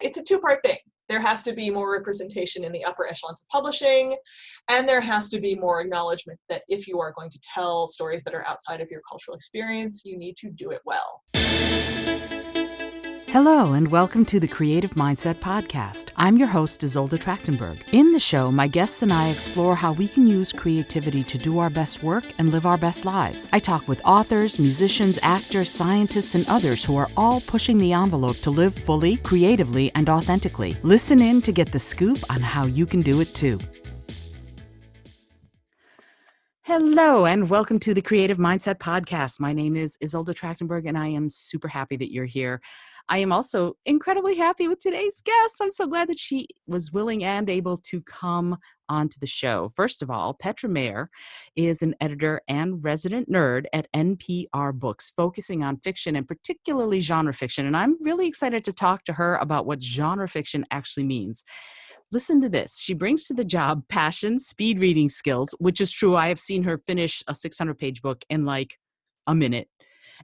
It's a two-part thing. There has to be more representation in the upper echelons of publishing, and there has to be more acknowledgement that if you are going to tell stories that are outside of your cultural experience, you need to do it well. Hello, and welcome to the Creative Mindset Podcast. I'm your host, Isolde Trachtenberg. In the show, my guests and I explore how we can use creativity to do our best work and live our best lives. I talk with authors, musicians, actors, scientists, and others who are all pushing the envelope to live fully, creatively, and authentically. Listen in to get the scoop on how you can do it too. Hello, and welcome to the Creative Mindset Podcast. My name is Isolde Trachtenberg, and I am super happy that you're here. I am also incredibly happy with today's guest. I'm so glad that she was willing and able to come onto the show. First of all, Petra is an editor and resident nerd at NPR Books, focusing on fiction and particularly genre fiction. And I'm really excited to talk to her about what genre fiction actually means. Listen to this. She brings to the job passion, speed reading skills, which is true. I have seen her finish a 600-page book in like a minute,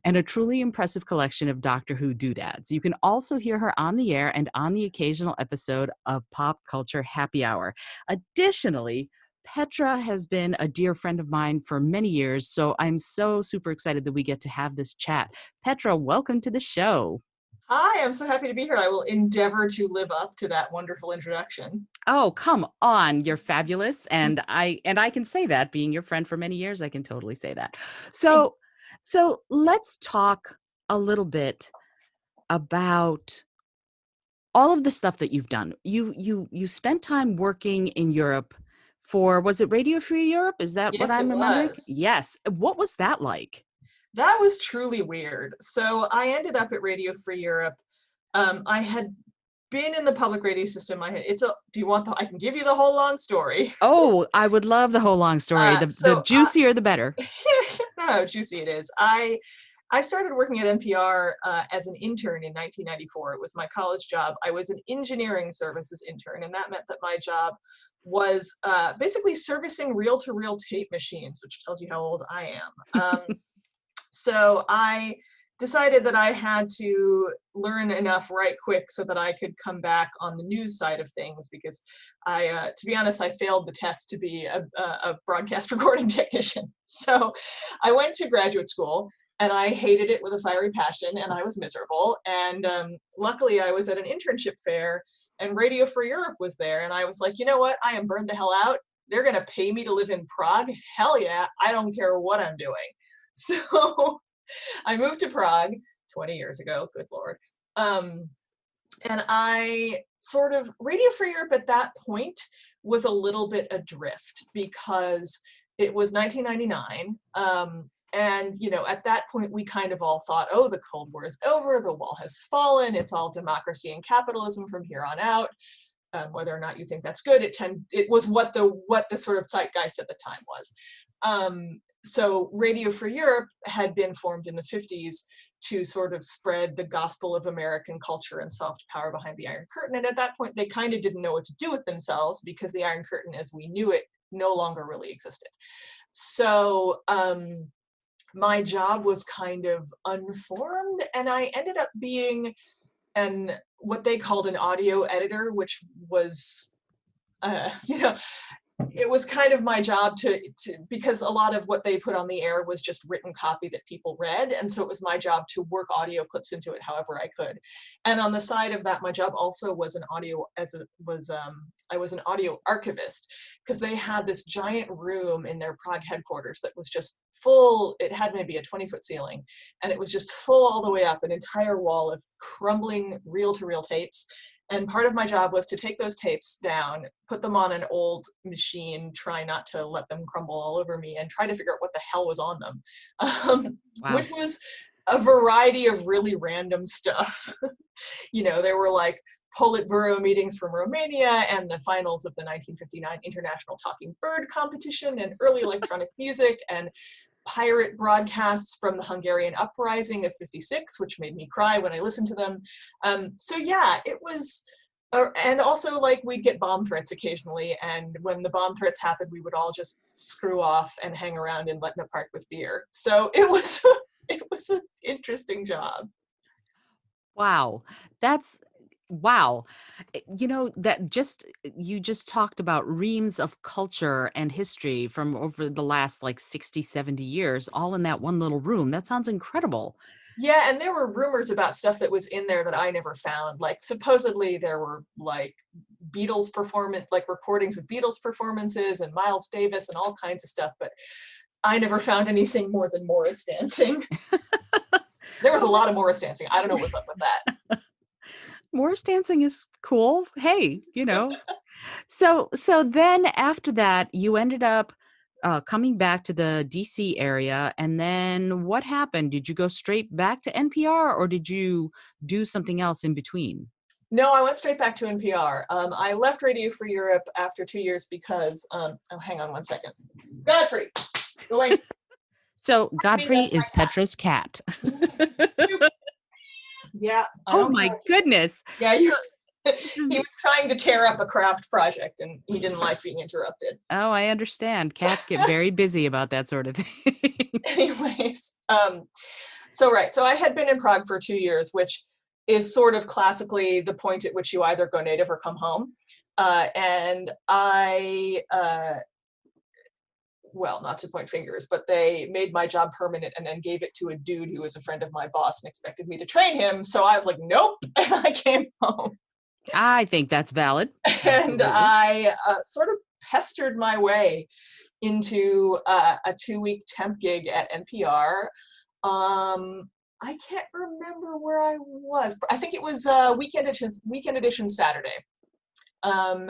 and a truly impressive collection of Doctor Who doodads. You can also hear her on the air and on the occasional episode of Pop Culture Happy Hour. Additionally, Petra has been a dear friend of mine for many years, so I'm so super excited that we get to have this chat. Petra, welcome to the show. Hi, I'm so happy to be here. I will endeavor to live up to that wonderful introduction. Oh, come on. You're fabulous. And I can say that, being your friend for many years, I can totally say that. So let's talk a little bit about all of the stuff that you've done. You spent time working in Europe for, was it Radio Free Europe? Is that what I'm remembering? Yes. What was that like? That was truly weird. So I ended up at Radio Free Europe. I had been in the public radio system. Do you want I can give you the whole long story. Oh, I would love the whole long story. The juicier, the better. No, juicy it is. I started working at NPR as an intern in 1994. It was my college job. I was an engineering services intern, and that meant that my job was basically servicing reel-to-reel tape machines, which tells you how old I am. So I decided that I had to learn enough right quick so that I could come back on the news side of things, because to be honest, I failed the test to be a broadcast recording technician. So I went to graduate school, and I hated it with a fiery passion, and I was miserable. And luckily, I was at an internship fair, and Radio Free Europe was there, and I was like, you know what? I am burned the hell out. They're going to pay me to live in Prague? Hell yeah, I don't care what I'm doing. So I moved to Prague 20 years ago, good Lord. And I Radio Free Europe at that point was a little bit adrift because it was 1999. And, at that point, we kind of all thought, oh, the Cold War is over, the wall has fallen, it's all democracy and capitalism from here on out. Whether or not you think that's good, it was what the sort of zeitgeist at the time was. So Radio Free Europe had been formed in the 50s to sort of spread the gospel of American culture and soft power behind the Iron Curtain. And at that point, they kind of didn't know what to do with themselves because the Iron Curtain as we knew it no longer really existed. So my job was kind of unformed, and I ended up being what they called an audio editor, which was, it was kind of my job to because a lot of what they put on the air was just written copy that people read, and so it was my job to work audio clips into it however I could. And on the side of that, my job also was I was an audio archivist, because they had this giant room in their Prague headquarters that was just full. It had maybe a 20-foot ceiling, and it was just full all the way up, an entire wall of crumbling reel-to-reel tapes. And part of my job was to take those tapes down, put them on an old machine, try not to let them crumble all over me, and try to figure out what the hell was on them, Wow. Which was a variety of really random stuff. There were like Politburo meetings from Romania and the finals of the 1959 International Talking Bird Competition and early electronic music and pirate broadcasts from the Hungarian uprising of '56, which made me cry when I listened to them. So yeah, it was, and also like we'd get bomb threats occasionally, and when the bomb threats happened, we would all just screw off and hang around in Letna Park with beer. So it was an interesting job. Wow. Wow. That just you just talked about reams of culture and history from over the last like 60, 70 years, all in that one little room. That sounds incredible. Yeah, and there were rumors about stuff that was in there that I never found. Like supposedly there were like Beatles performance, like recordings of Beatles performances and Miles Davis and all kinds of stuff, but I never found anything more than Morris dancing. There was a Oh, lot of Morris dancing. I don't know what's up with that. Morris dancing is cool. Hey, So then after that, you ended up coming back to the DC area, and then what happened? Did you go straight back to NPR, or did you do something else in between? No, I went straight back to NPR. I left Radio Free Europe after 2 years because, oh, hang on one second. Godfrey, going, So me, Godfrey that's is Petra's cat. my, yeah, I Oh don't my care. goodness. Yeah, you, So, he was trying to tear up a craft project and he didn't like being interrupted. oh, I understand. Cats get very busy about that sort of thing. Anyways, so I had been in Prague for 2 years, which is sort of classically the point at which you either go native or come home. And I, well, not to point fingers, but they made my job permanent and then gave it to a dude who was a friend of my boss and expected me to train him. So I was like, nope, and I came home. I think that's valid. And Absolutely. I sort of pestered my way into a 2 week temp gig at NPR. I can't remember where I was. I think it was weekend edition Saturday. Um,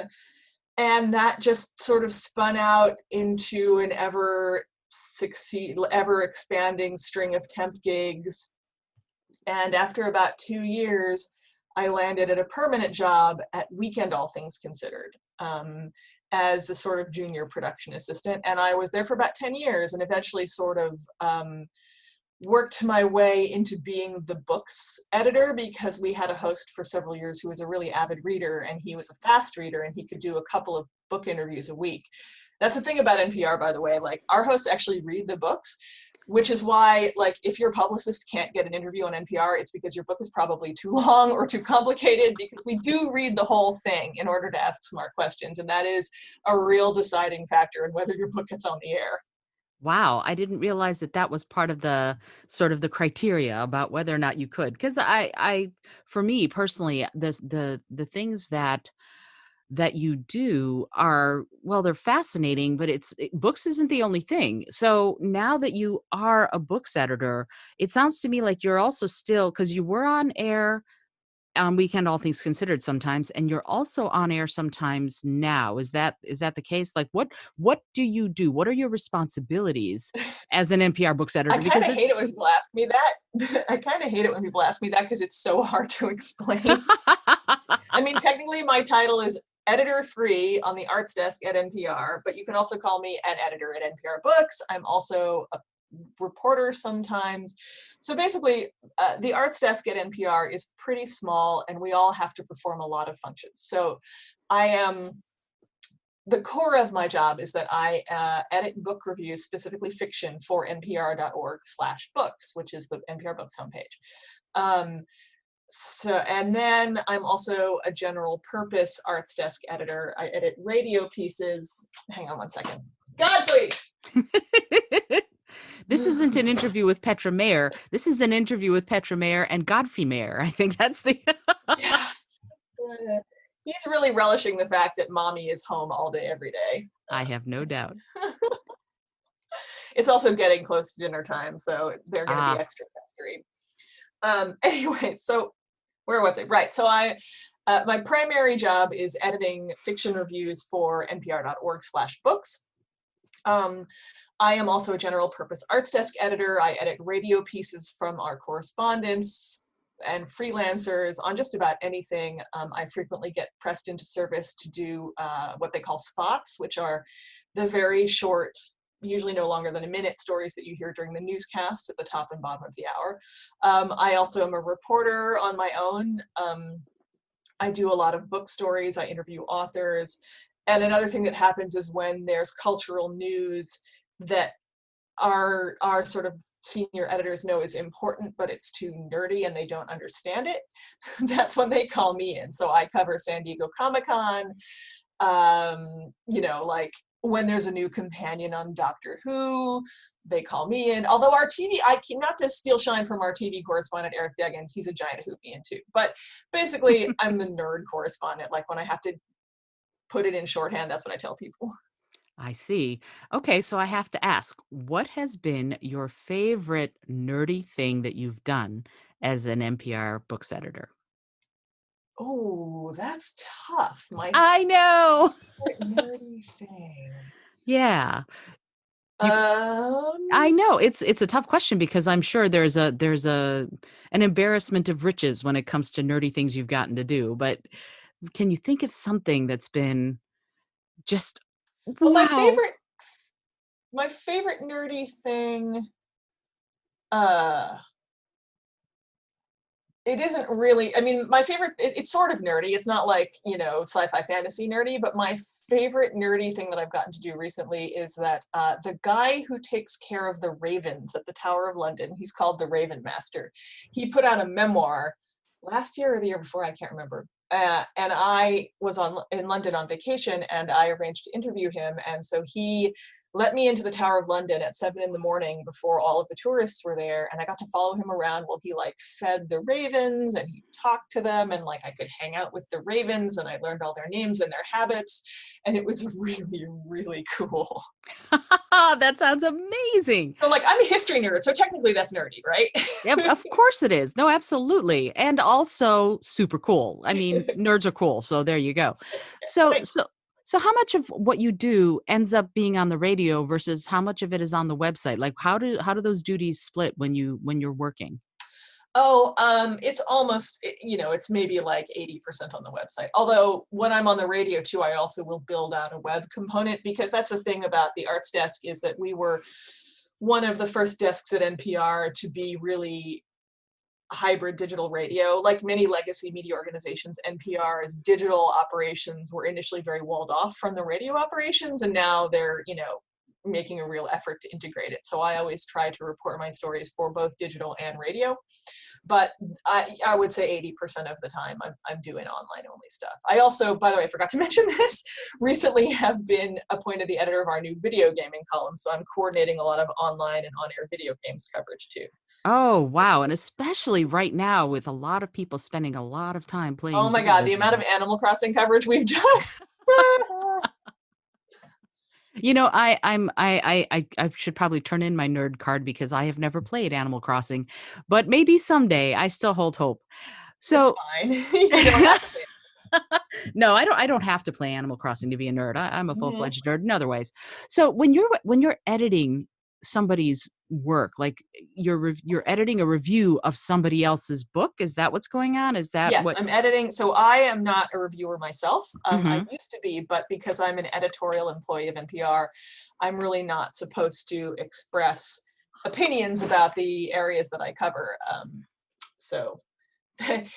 and that just sort of spun out into an ever expanding string of temp gigs. And after about 2 years, I landed at a permanent job at Weekend All Things Considered, as a sort of junior production assistant. And I was there for about 10 years and eventually sort of worked my way into being the books editor because we had a host for several years who was a really avid reader, and he was a fast reader and he could do a couple of book interviews a week. That's the thing about NPR, by the way. Like, our hosts actually read the books, which is why, like, if your publicist can't get an interview on NPR, it's because your book is probably too long or too complicated, because we do read the whole thing in order to ask smart questions, and that is a real deciding factor in whether your book gets on the air. Wow, I didn't realize that that was part of the sort of the criteria about whether or not you could. Because for me personally, the things that you do are, well, they're fascinating, but books isn't the only thing. So now that you are a books editor, it sounds to me like you're also still, because you were on air on Weekend All Things Considered sometimes, and you're also on air sometimes now. Is that the case? Like, what do you do? What are your responsibilities as an NPR books I editor? kind Because of it hate it when people ask me that. I kind of hate it when people ask me that because it's so hard to explain. I mean, technically, my title is editor three on the arts desk at NPR, but you can also call me an editor at NPR Books. I'm also a reporter sometimes. So basically, the arts desk at NPR is pretty small, and we all have to perform a lot of functions. So I am the core of my job is that I edit book reviews, specifically fiction, for npr.org/books, which is the NPR Books homepage. Um, and then I'm also a general purpose arts desk editor. I edit radio pieces. Hang on one second. Godfrey! this isn't an interview with Petra Mayer. This is an interview with Petra Mayer and Godfrey Mayer. I think that's the Yeah. He's really relishing the fact that mommy is home all day, every day. I have no doubt. It's also getting close to dinner time, so they're going to be Ah, extra pestery. Anyway, so where was it? Right. So my primary job is editing fiction reviews for npr.org/books. I am also a general purpose arts desk editor. I edit radio pieces from our correspondents and freelancers on just about anything. I frequently get pressed into service to do what they call spots, which are the very short, usually no longer than a minute, stories that you hear during the newscasts at the top and bottom of the hour. I also am a reporter on my own. I do a lot of book stories. I interview authors. And another thing that happens is when there's cultural news that our sort of senior editors know is important, but it's too nerdy and they don't understand it, that's when they call me in. So I cover San Diego Comic-Con, like when there's a new companion on Doctor Who, they call me in. Although our TV, not to steal shine from our TV correspondent, Eric Deggans, he's a giant Whovian too. But basically, I'm the nerd correspondent. Like when I have to put it in shorthand, that's what I tell people. I see. Okay, so I have to ask, what has been your favorite nerdy thing that you've done as an NPR books editor? Oh, that's tough. My I know. favorite nerdy thing. Yeah. You I Um, know. It's a tough question because I'm sure there's an embarrassment of riches when it comes to nerdy things you've gotten to do, but can you think of something that's been just well, wow? my favorite nerdy thing, uh, it isn't really, I mean, my favorite, it's sort of nerdy. It's not like, sci-fi fantasy nerdy, but my favorite nerdy thing that I've gotten to do recently is that the guy who takes care of the ravens at the Tower of London, he's called the Raven Master. He put out a memoir last year or the year before, I can't remember. And I was in London on vacation, and I arranged to interview him. And so he let me into the Tower of London at 7 a.m. before all of the tourists were there. And I got to follow him around while he like fed the ravens and he talked to them, and like I could hang out with the ravens and I learned all their names and their habits. And it was really, really cool. That sounds amazing. So like I'm a history nerd, so technically that's nerdy, right? Yep, of course it is. No, absolutely. And also super cool. I mean, nerds are cool, so there you go. So Thanks. so so how much of what you do ends up being on the radio versus how much of it is on the website? Like how do those duties split when you're working? Oh, it's maybe like 80% on the website. Although when I'm on the radio too, I also will build out a web component, because that's the thing about the arts desk, is that we were one of the first desks at NPR to be really hybrid digital radio. Like many legacy media organizations, NPR's digital operations were initially very walled off from the radio operations, and now they're, making a real effort to integrate it. So I always try to report my stories for both digital and radio. But I would say 80% of the time I'm doing online only stuff. I also, by the way, I forgot to mention this, recently have been appointed the editor of our new video gaming column. So I'm coordinating a lot of online and on-air video games coverage too. Oh, wow. And especially right now with a lot of people spending a lot of time Oh playing my God, video the amount of games. Animal Crossing coverage we've done. You know, I should probably turn in my nerd card because I have never played Animal Crossing, but maybe someday. I still hold hope. It's So fine. You don't have to pay. no, I don't have to play Animal Crossing to be a nerd. I'm a Mhm. full-fledged nerd in other ways. So when you're editing somebody's work, like you're editing a review of somebody else's book, is that what's going on? Is that Yes, what I'm editing. So I am not a reviewer myself. I Mhm. used to be, but because I'm an editorial employee of NPR, I'm really not supposed to express opinions about the areas that I cover. So that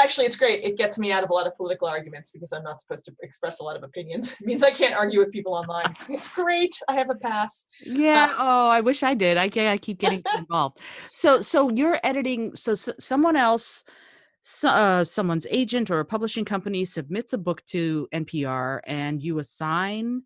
actually, it's great. It gets me out of a lot of political arguments because I'm not supposed to express a lot of opinions. It means I can't argue with people online. It's great. I have a pass. Uh, Yeah, oh, I wish I did. I keep getting too involved. So you're editing someone else someone's agent or a publishing company submits a book to NPR and you assign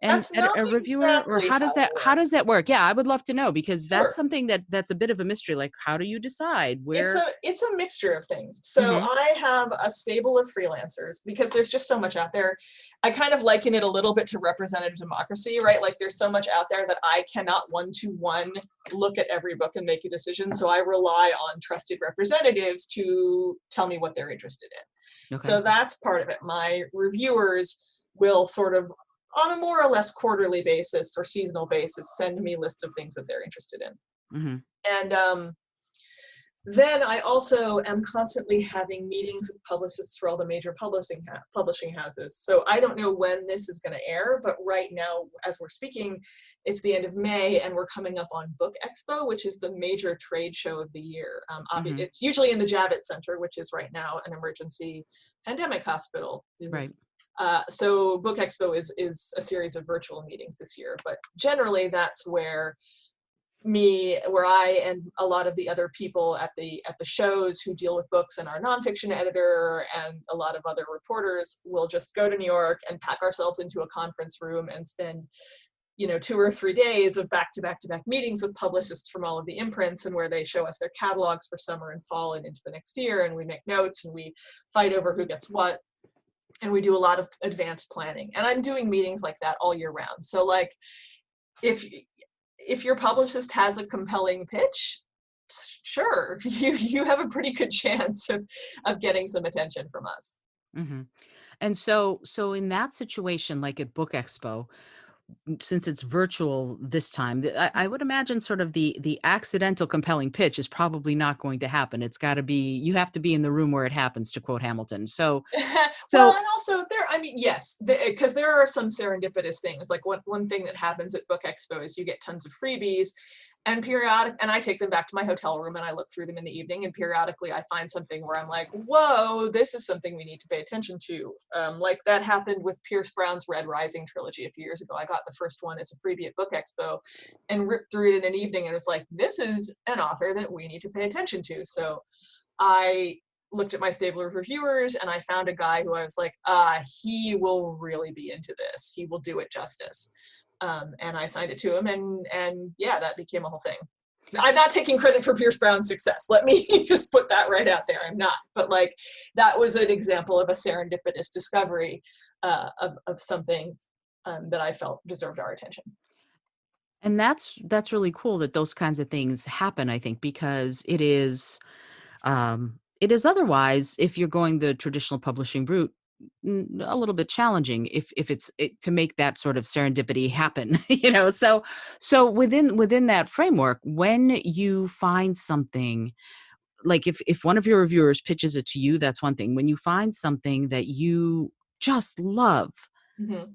that's not a reviewer, or exactly how it how does works. that work? Yeah, I would love to know because that's Sure. something that's a bit of a mystery. Like, how do you decide It's where? a mixture of things. So Mhm, I have a stable of freelancers because there's just so much out there. I kind of liken it a little bit to representative democracy, right? Like there's so much out there that I cannot one-to-one look at every book and make a decision. So I rely on trusted representatives to tell me what they're interested in. okay. So that's part of it. My reviewers will sort of on a more or less quarterly basis or seasonal basis send me lists of things that they're interested in. Mhm, And then I also am constantly having meetings with publicists for all the major publishing houses. So I don't know when this is going to air, but right now, as we're speaking, it's the end of May, and we're coming up on Book Expo, which is the major trade show of the year. mhm, It's usually in the Javits Center, which is right now an emergency pandemic hospital. right. So Book Expo is a series of virtual meetings this year, but generally that's where where I and a lot of the other people at the shows who deal with books and our nonfiction editor and a lot of other reporters will just go to New York and pack ourselves into a conference room and spend 2 or 3 days of back-to-back-to-back meetings with publicists from all of the imprints, and where they show us their catalogs for summer and fall and into the next year, and we make notes and we fight over who gets what, and we do a lot of advanced planning. And I'm doing meetings like that all year round. So like, if your publicist has a compelling pitch, sure, you have a pretty good chance of getting some attention from us. Hmm. And so in that situation, like at Book Expo, since it's virtual this time, I would imagine sort of the accidental compelling pitch is probably not going to happen. It's got to be, you have to be in the room where it happens, to quote Hamilton. So Well, so and also yes, because there are some serendipitous things. Like one thing that happens at Book Expo is you get tons of freebies, and I take them back to my hotel room and I look through them in the evening, and periodically I find something where I'm like, whoa, this is something we need to pay attention to. Like that happened with Pierce Brown's Red Rising trilogy a few years ago. I got the first one as a freebie at Book Expo and ripped through it in an evening, and it was like, this is an author that we need to pay attention to. So I looked at my stable of reviewers and I found a guy who I was like, he will really be into this. He will do it justice. And I signed it to him, and yeah, that became a whole thing. I'm not taking credit for Pierce Brown's success. Let me just put that right out there. I'm not. But like, that was an example of a serendipitous discovery of something that I felt deserved our attention. and that's really cool that those kinds of things happen, I think, because it is otherwise, if you're going the traditional publishing route, a little bit challenging if to make that sort of serendipity happen, so within that framework, when you find something, like if one of your reviewers pitches it to you, that's one thing. When you find something that you just love, Mm-hmm.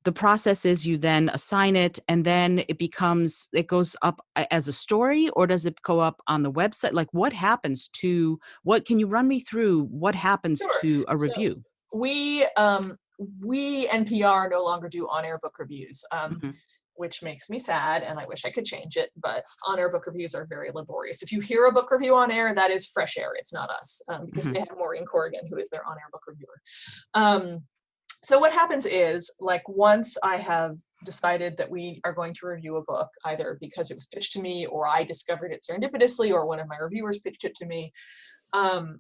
the process is you then assign it, and then it goes up as a story, or does it go up on the website? Like, what can you run me through what happens Sure. to a So review? we NPR no longer do on-air book reviews, Mhm, which makes me sad, and I wish I could change it. But on-air book reviews are very laborious. If you hear a book review on air, that is fresh air. It's not us, because mhm, they have Maureen Corrigan, who is their on-air book reviewer. Um, so what happens is, like, once I have decided that we are going to review a book, either because it was pitched to me or I discovered it serendipitously or one of my reviewers pitched it to me, um,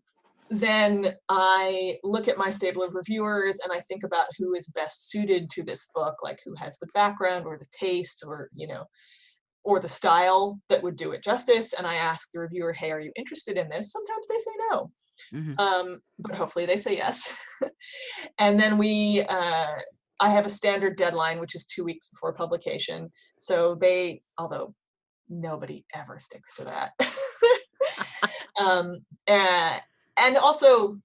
then I look at my stable of reviewers and I think about who is best suited to this book, like who has the background or the taste or, or the style that would do it justice. And I ask the reviewer, hey, are you interested in this? Sometimes they say no, mhm. but hopefully they say yes. And then I have a standard deadline, which is 2 weeks before publication. So although nobody ever sticks to that. um, and also,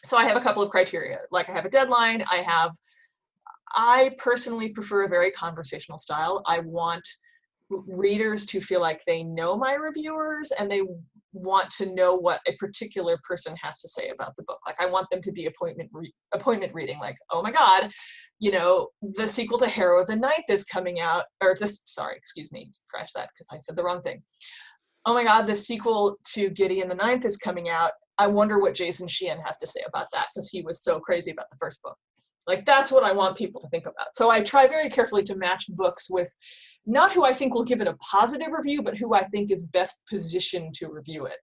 so I have a couple of criteria. Like, I have a deadline. I personally prefer a very conversational style. I want readers to feel like they know my reviewers and they want to know what a particular person has to say about the book. Like, I want them to be appointment reading. Like, oh my God, the sequel to Harrow the Ninth is coming out, or sorry, excuse me, scratch that because I said the wrong thing. Oh my God, the sequel to Gideon the Ninth is coming out. I wonder what Jason Sheehan has to say about that, because he was so crazy about the first book. Like, that's what I want people to think about. So I try very carefully to match books with not who I think will give it a positive review, but who I think is best positioned to review it.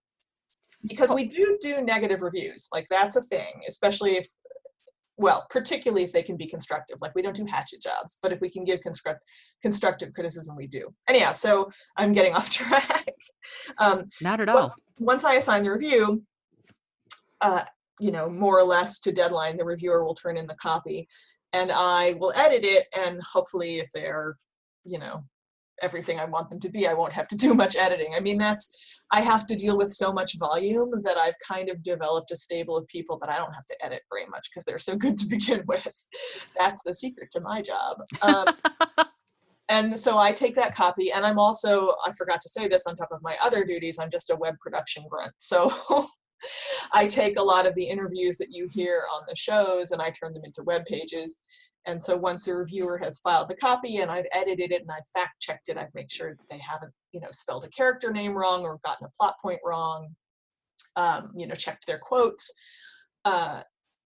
Because Oh, we do negative reviews. Like, that's a thing, especially particularly if they can be constructive. Like, we don't do hatchet jobs, but if we can give constructive criticism, we do. Anyhow, so I'm getting off track. um, not at all. once I assign the review, uh, more or less to deadline, the reviewer will turn in the copy, and I will edit it. And hopefully, if they're, you know, everything I want them to be, I won't have to do much editing. I mean, I have to deal with so much volume that I've kind of developed a stable of people that I don't have to edit very much because they're so good to begin with. That's the secret to my job. And so I take that copy, and I'm also, I forgot to say this, on top of my other duties, I'm just a web production grunt. So I take a lot of the interviews that you hear on the shows and I turn them into web pages. And so once a reviewer has filed the copy and I've edited it and I've fact checked it, I've made sure that they haven't, spelled a character name wrong or gotten a plot point wrong, checked their quotes.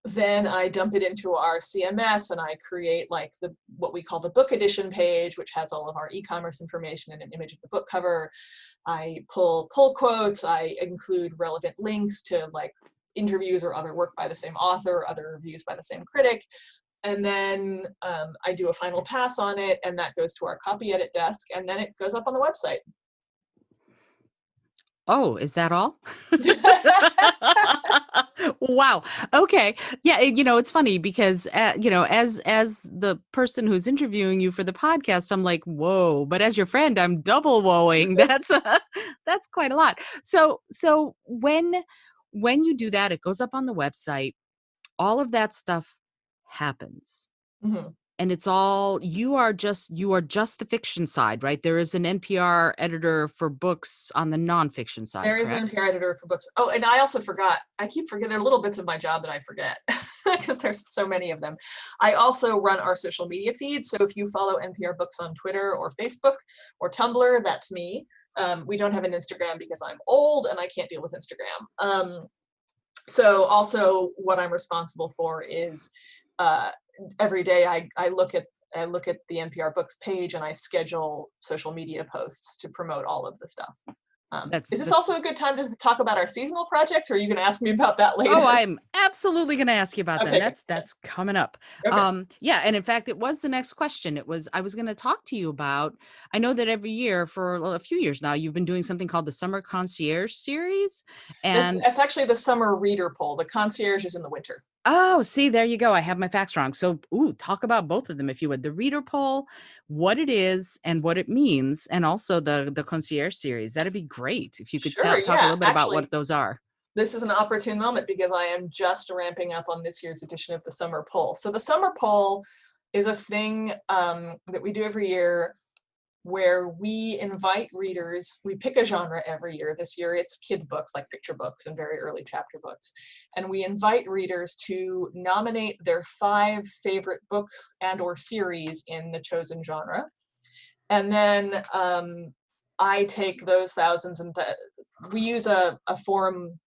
Then I dump it into our CMS and I create like what we call the book edition page, which has all of our e-commerce information and an image of the book cover. I pull quotes. I include relevant links to like interviews or other work by the same author, other reviews by the same critic. And then I do a final pass on it, and that goes to our copy edit desk, and then it goes up on the website. Oh, is that all? Wow. Okay. Yeah. It's funny because, as the person who's interviewing you for the podcast, I'm like, whoa, but as your friend, I'm double whoaing. That's quite a lot. So when you do that, it goes up on the website, all of that stuff happens. Mm-hmm. And it's all, you are just the fiction side, right? There is an NPR editor for books on the nonfiction side, There is correct? an NPR editor for books. Oh, and I also forgot. I keep forgetting. There are little bits of my job that I forget because there's so many of them. I also run our social media feed. So if you follow NPR Books on Twitter or Facebook or Tumblr, that's me. We don't have an Instagram because I'm old and I can't deal with Instagram. So also what I'm responsible for is every day I look at the NPR Books page and I schedule social media posts to promote all of the stuff. Is this also a good time to talk about our seasonal projects, or are you going to ask me about that later? Oh, I'm absolutely going to ask you about okay, them. That's coming up. Okay. Yeah, and in fact, it was the next question. I was going to talk to you about. I know that every year for a few years now, you've been doing something called the Summer Concierge Series, and that's actually the summer reader poll. The concierge is in the winter. Oh, see, there you go. I have my facts wrong. So, talk about both of them if you would. The reader poll, what it is and what it means, and also the concierge series. That'd be great if you could Sure, talk a yeah. little bit about what those are. This is an opportune moment because I am just ramping up on this year's edition of the summer poll. So the summer poll is a thing that we do every year where we invite readers. We pick a genre every year. This year it's kids books, like picture books and very early chapter books. And we invite readers to nominate their 5 favorite books and or series in the chosen genre. And then I take those thousands and we use a forum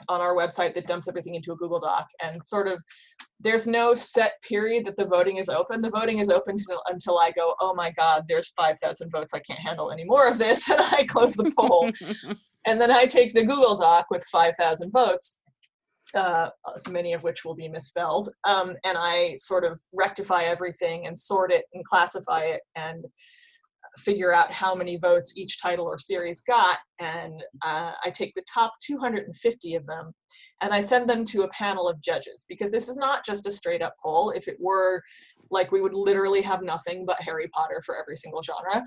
on our website that dumps everything into a Google Doc, and sort of there's no set period that the voting is open. The voting is open until I go, oh my God, there's 5,000 votes. I can't handle any more of this. And I close the poll. And then I take the Google Doc with 5,000 votes, many of which will be misspelled. And I sort of rectify everything and sort it and classify it and figure out how many votes each title or series got, and I take the top 250 of them and I send them to a panel of judges, because this is not just a straight up poll. If it were, like, we would literally have nothing but Harry Potter for every single genre.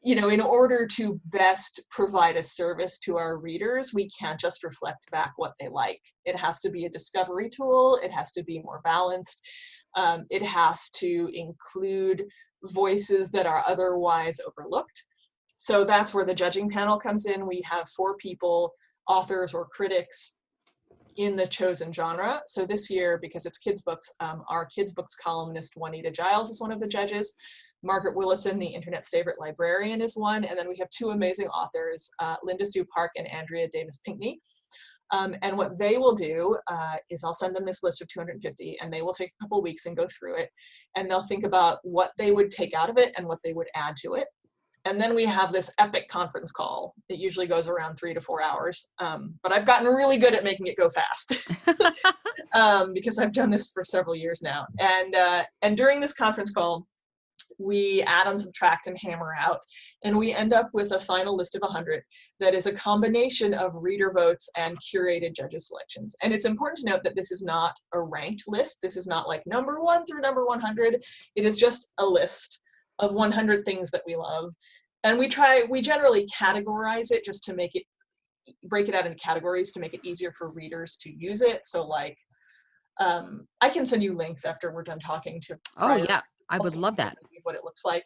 In order to best provide a service to our readers, we can't just reflect back what they like. It has to be a discovery tool. It has to be more balanced. It has to include voices that are otherwise overlooked. So that's where the judging panel comes in. We have 4 people, authors or critics, in the chosen genre. So this year, because it's kids books, our kids books columnist Juanita Giles is one of the judges. Margaret Willison, the internet's favorite librarian, is one. And then we have 2 amazing authors, Linda Sue Park and Andrea Davis Pinkney. And what they will do is I'll send them this list of 250, and they will take a couple of weeks and go through it, and they'll think about what they would take out of it and what they would add to it. And then we have this epic conference call. It usually goes around 3 to 4 hours, but I've gotten really good at making it go fast because I've done this for several years now. And during this conference call, we add and subtract and hammer out, and we end up with a final list of 100 that is a combination of reader votes and curated judges selections. And it's important to note that this is not a ranked list. This is not like number 1 through number 100. It is just a list of 100 things that we love. And we generally categorize it just to break it out into categories to make it easier for readers to use it. So like, I can send you links after we're done talking to. Oh yeah, I would love that. What it looks like,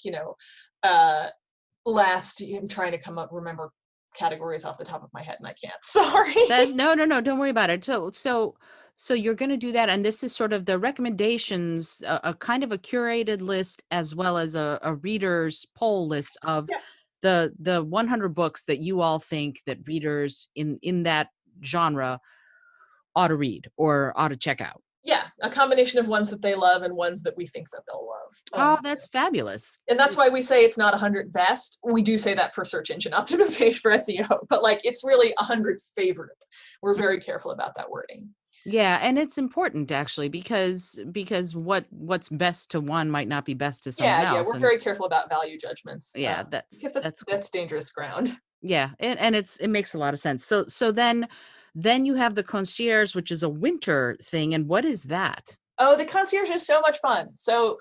I'm trying to remember categories off the top of my head and I can't. Sorry. No, don't worry about it. So you're going to do that, and this is sort of the recommendations, a kind of a curated list as well as a readers poll list of Yeah. the 100 books that you all think that readers in that genre ought to read or ought to check out. Yeah, a combination of ones that they love and ones that we think that they'll love. Oh, that's fabulous. And that's why we say it's not 100 best. We do say that for search engine optimization for SEO, but like it's really 100 favorite. We're very careful about that wording. Yeah, and it's important actually because what's best to one might not be best to someone Yeah, else, we're and very careful about value judgments yeah, because that's cool. that's dangerous ground. Yeah, and it makes a lot of sense. So then you have the concierge, which is a winter thing, and what is that? Oh, the concierge is so much fun. So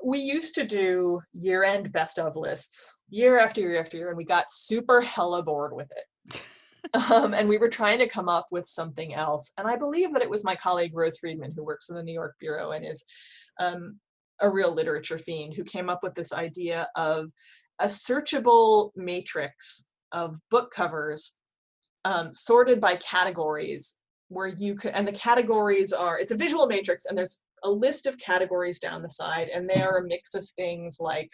we used to do year-end best of lists year after year after year, and we got super hella bored with it. And we were trying to come up with something else. And I believe that it was my colleague Rose Friedman, who works in the New York Bureau and is a real literature fiend, who came up with this idea of a searchable matrix of book covers sorted by categories where you could, and the categories are, it's a visual matrix and there's a list of categories down the side, and they are a mix of things like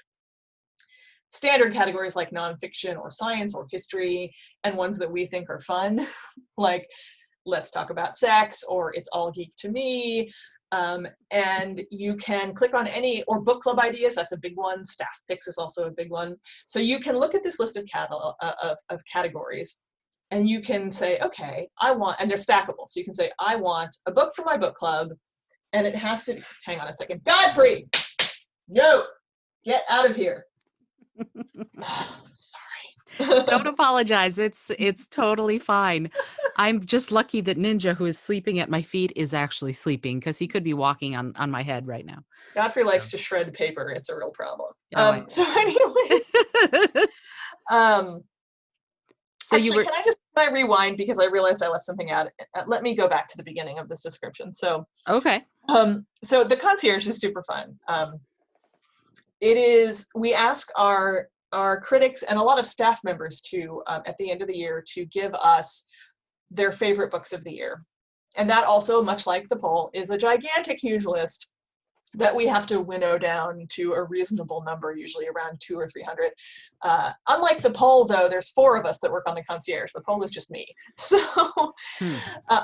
standard categories like nonfiction or science or history, and ones that we think are fun, like let's talk about sex or it's all geek to me. And you can click on any, or book club ideas, that's a big one. Staff picks is also a big one. So you can look at this list of categories and you can say, okay, I want, and they're stackable. So you can say, I want a book for my book club, and it has to, hang on a second, Godfrey, yo, get out of here. Sorry. Don't apologize. It's totally fine. I'm just lucky that Ninja, who is sleeping at my feet, is actually sleeping because he could be walking on my head right now. Godfrey likes to shred paper. It's a real problem. Oh, So anyways, so actually, can I rewind because I realized I left something out. Let me go back to the beginning of this description. So, okay. So the concierge is super fun. It is, we ask our critics and a lot of staff members too, at the end of the year, to give us their favorite books of the year. And that also, much like the poll, is a gigantic, huge list that we have to winnow down to a reasonable number, usually around 200 or 300. Unlike the poll, though, there's 4 of us that work on the concierge. The poll is just me. So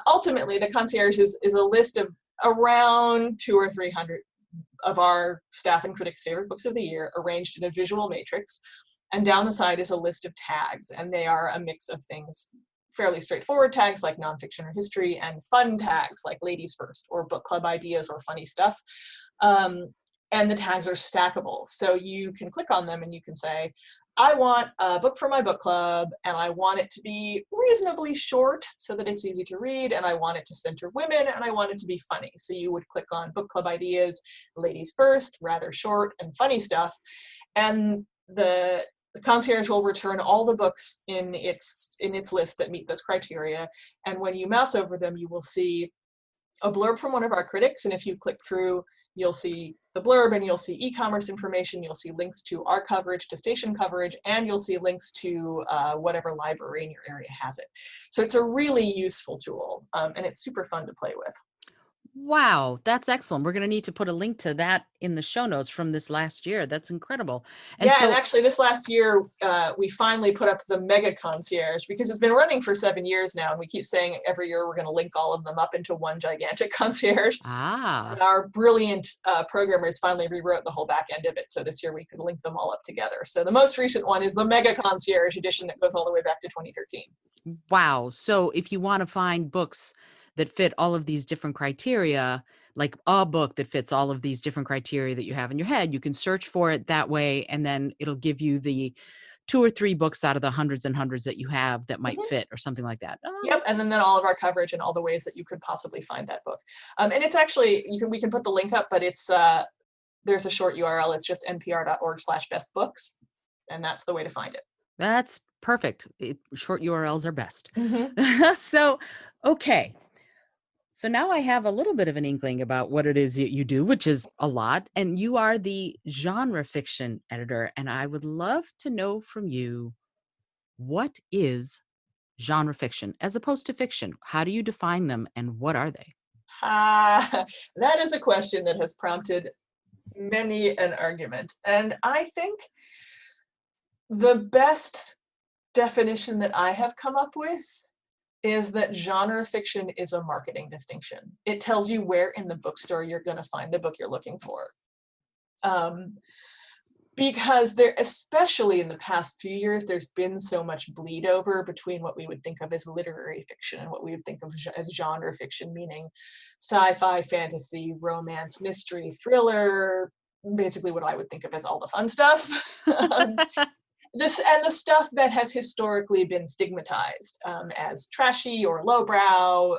ultimately, the concierge is a list of around 200 or 300 of our staff and critics' favorite books of the year, arranged in a visual matrix. And down the side is a list of tags, and they are a mix of things, fairly straightforward tags like nonfiction or history, and fun tags like ladies first or book club ideas or funny stuff. And the tags are stackable. So you can click on them and you can say, I want a book for my book club, and I want it to be reasonably short so that it's easy to read, and I want it to center women, and I want it to be funny. So you would click on book club ideas, ladies first, rather short and funny stuff. And the concierge will return all the books in its list that meet those criteria. And when you mouse over them, you will see a blurb from one of our critics. And if you click through, you'll see the blurb, and you'll see e-commerce information, you'll see links to our coverage, to station coverage, and you'll see links to whatever library in your area has it. So it's a really useful tool, and it's super fun to play with. Wow, that's excellent. We're going to need to put a link to that in the show notes from this last year. That's incredible. And yeah, and actually this last year, we finally put up the mega concierge, because it's been running for 7 years now, and we keep saying every year we're going to link all of them up into one gigantic concierge. And our brilliant programmers finally rewrote the whole back end of it, so this year we could link them all up together. So the most recent one is the mega concierge edition that goes all the way back to 2013. Wow. So if you want to find books that fit all of these different criteria, like a book that fits all of these different criteria that you have in your head, you can search for it that way, and then it'll give you the 2 or 3 books out of the hundreds and hundreds that you have that might fit, or something like that. Yep, and then all of our coverage and all the ways that you could possibly find that book. And it's actually, we can put the link up, but it's there's a short URL. It's just npr.org/bestbooks, and that's the way to find it. That's perfect. Short URLs are best. Mm-hmm. So, okay. So now I have a little bit of an inkling about what it is that you do, which is a lot. And you are the genre fiction editor. And I would love to know from you, What is genre fiction as opposed to fiction? How do you define them and what are they? Ah, that is a question that has prompted many an argument. And I think the best definition that I have come up with is that genre fiction is a marketing distinction. It tells you where in the bookstore you're going to find the book you're looking for. Um, because there, especially in the past few years, there's been so much bleed over between what we would think of as literary fiction and what we would think of as genre fiction, meaning sci-fi, fantasy, romance, mystery, thriller, basically what I would think of as all the fun stuff. This and the stuff that has historically been stigmatized as trashy or lowbrow.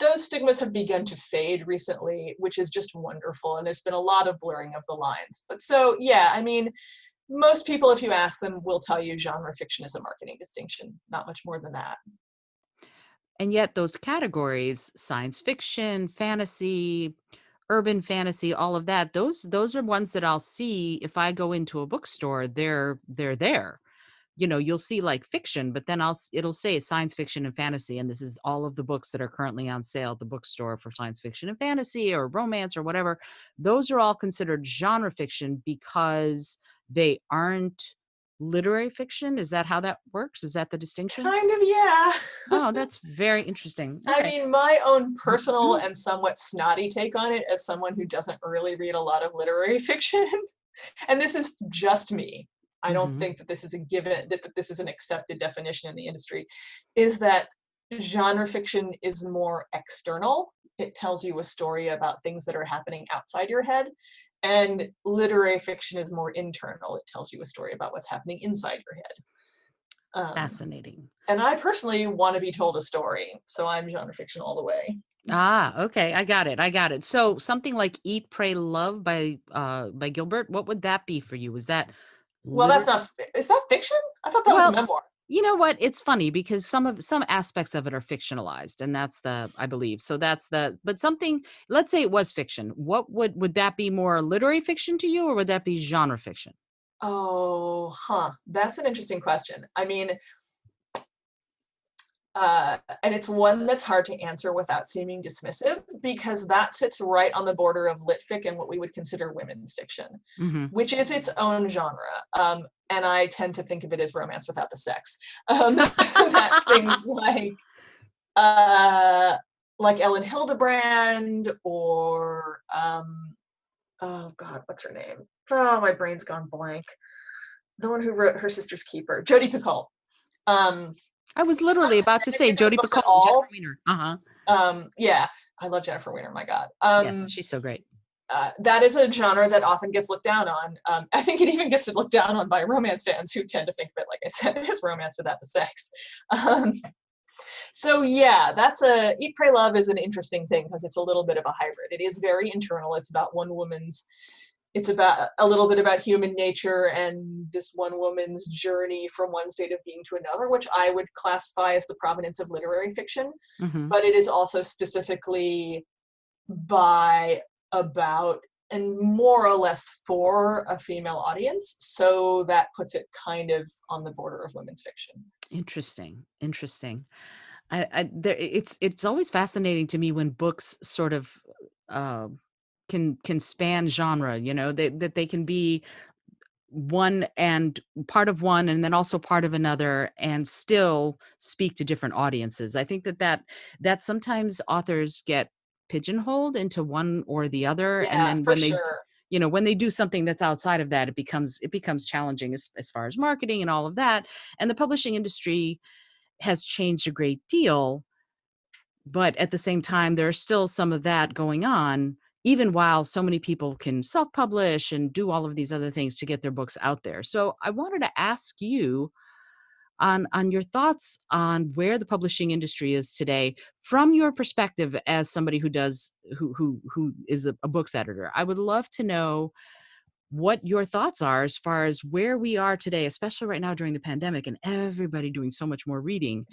Those stigmas have begun to fade recently, which is just wonderful. And there's been a lot of blurring of the lines. But so, yeah, I mean, most people, if you ask them, will tell you genre fiction is a marketing distinction, not much more than that. And yet those categories, science fiction, fantasy, urban fantasy, all of that, those are ones that I'll see if I go into a bookstore, they're there. You know, you'll see like fiction, but then it'll say science fiction and fantasy, and this is all of the books that are currently on sale at the bookstore for science fiction and fantasy or romance or whatever. Those are all considered genre fiction because they aren't literary fiction. Is that how that works? Is that the distinction? Kind of, yeah. Oh, that's very interesting. I Okay. mean, my own personal and somewhat snotty take on it as someone who doesn't really read a lot of literary fiction, and this is just me. I don't Mhm. think that this is a given, that this is an accepted definition in the industry, is that genre fiction is more external. It tells you a story about things that are happening outside your head. And literary fiction is more internal. It tells you a story about what's happening inside your head. Fascinating. And I personally want to be told a story, so I'm genre fiction all the way. Ah, okay, I got it, I got it. So, something like Eat, Pray, Love by Gilbert, what would that be for you? Is that Well, that's liter not, is that fiction? I thought that was a well, memoir. you know what? It's funny because some aspects of it are fictionalized, and that's the I believe. So that's the but something let's say it was fiction. What would that be more literary fiction to you, or would that be genre fiction? Oh, huh. That's an interesting question. I mean, and it's one that's hard to answer without seeming dismissive because that sits right on the border of lit fic and what we would consider women's fiction, Mhm. which is its own genre. And I tend to think of it as romance without the sex. That's things uh, like Ellen Hildebrand or oh God, what's her name? Oh, my brain's gone blank. The one who wrote Her Sister's Keeper, Jodi Picoult. Um, I was literally Haven't about to read say any of those Jodi books at Picoult and Jennifer all. Weiner. Uh-huh. Yeah, I love Jennifer Weiner. My God, Yes, she's so great. that is a genre that often gets looked down on. I think it even gets looked down on by romance fans who tend to think of it, like I said, as romance without the sex. Um, so yeah, that's a Eat, Pray, Love is an interesting thing because it's a little bit of a hybrid. It is very internal. It's about one woman's it's about a little bit about human nature and this one woman's journey from one state of being to another, which I would classify as the provenance of literary fiction. Mhm. But it is also specifically by, about, and more or less for a female audience. So that puts it kind of on the border of women's fiction. Interesting, interesting. It's always fascinating to me when books sort of uh, can span genre. You know that they can be one and part of one, and then also part of another, and still speak to different audiences. I think that sometimes authors get pigeonholed into one or the other, and Yeah, then for when they sure. when they do something that's outside of that, it becomes challenging as far as marketing and all of that. And the publishing industry has changed a great deal, but at the same time, there's still some of that going on, even while so many people can self-publish and do all of these other things to get their books out there. So I wanted to ask you on your thoughts on where the publishing industry is today from your perspective as somebody who is a books editor. I would love to know what your thoughts are as far as where we are today, especially right now during the pandemic and everybody doing so much more reading.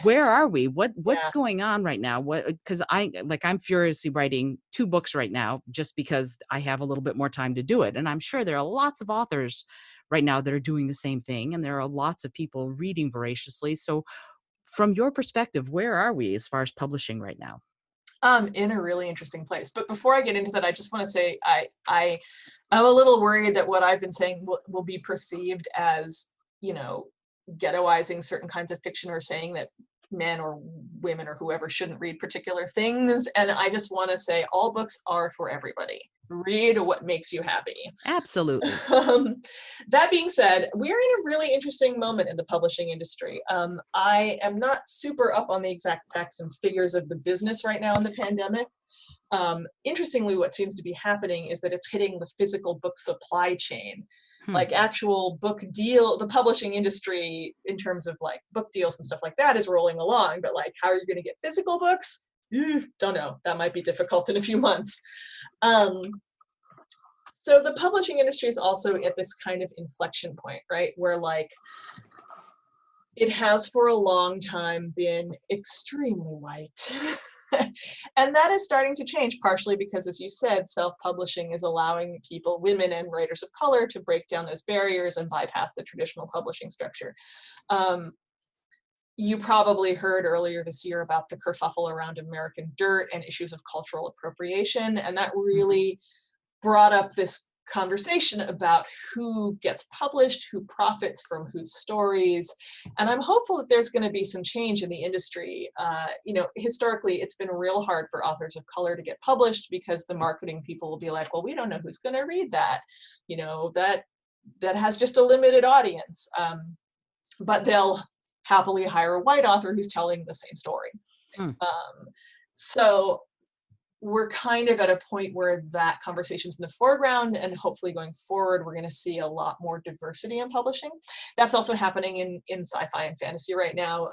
Where are we? What's Yeah. going on right now? What, because I'm furiously writing 2 books right now just because I have a little bit more time to do it. And I'm sure there are lots of authors right now that are doing the same thing. And there are lots of people reading voraciously. So from your perspective, where are we as far as publishing right now? In a really interesting place. But before I get into that, I just want to say I'm a little worried that what I've been saying will be perceived as, ghettoizing certain kinds of fiction, or saying that men or women or whoever shouldn't read particular things. And I just want to say all books are for everybody. Read what makes you happy. Absolutely. Um, that being said, we're in a really interesting moment in the publishing industry. I am not super up on the exact facts and figures of the business right now in the pandemic. Interestingly, what seems to be happening is that it's hitting the physical book supply chain. Hmm. Like actual book deal, the publishing industry in terms of like book deals and stuff like that is rolling along, but like how are you going to get physical books? Don't know. That might be difficult in a few months. Um, so the publishing industry is also at this kind of inflection point, right? Where like it has for a long time been extremely white. And that is starting to change, partially because, as you said, self-publishing is allowing people, women and writers of color, to break down those barriers and bypass the traditional publishing structure. You probably heard earlier this year about the kerfuffle around American Dirt and issues of cultural appropriation, and that really brought up this conversation about who gets published, who profits from whose stories. And I'm hopeful that there's going to be some change in the industry. Historically, it's been real hard for authors of color to get published because the marketing people will be like, well, we don't know who's going to read that. That has just a limited audience. But they'll happily hire a white author who's telling the same story. Hmm. So we're kind of at a point where that conversation's in the foreground, and hopefully going forward, we're going to see a lot more diversity in publishing. That's also happening in sci-fi and fantasy right now,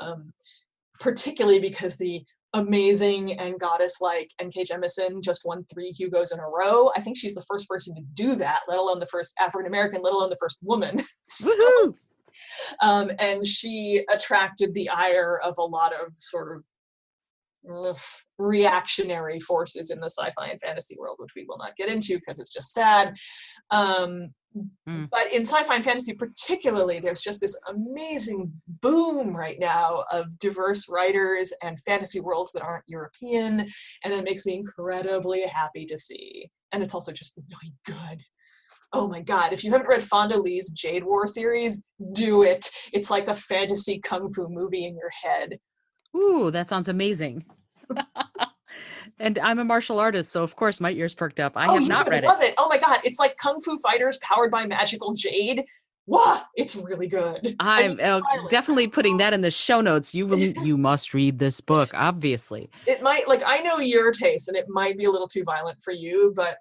particularly because the amazing and goddess-like N.K. Jemisin just won 3 Hugos in a row. I think she's the first person to do that, let alone the first African-American, let alone the first woman. Woohoo! And she attracted the ire of a lot of sort of reactionary forces in the sci-fi and fantasy world, which we will not get into because it's just sad. But in sci-fi and fantasy particularly, there's just this amazing boom right now of diverse writers and fantasy worlds that aren't European, and it makes me incredibly happy to see. And it's also just really good. Oh my God, if you haven't read Fonda Lee's Jade War series, do it. It's like a fantasy kung fu movie in your head. Ooh, that sounds amazing. And I'm a martial artist, so of course my ears perked up. I have You not would read it. love it. Oh my God, it's like Kung Fu Fighters powered by magical jade. Wow, it's really good. I'm definitely putting that in the show notes. You must read this book, obviously. It might, like, I know your taste and it might be a little too violent for you, but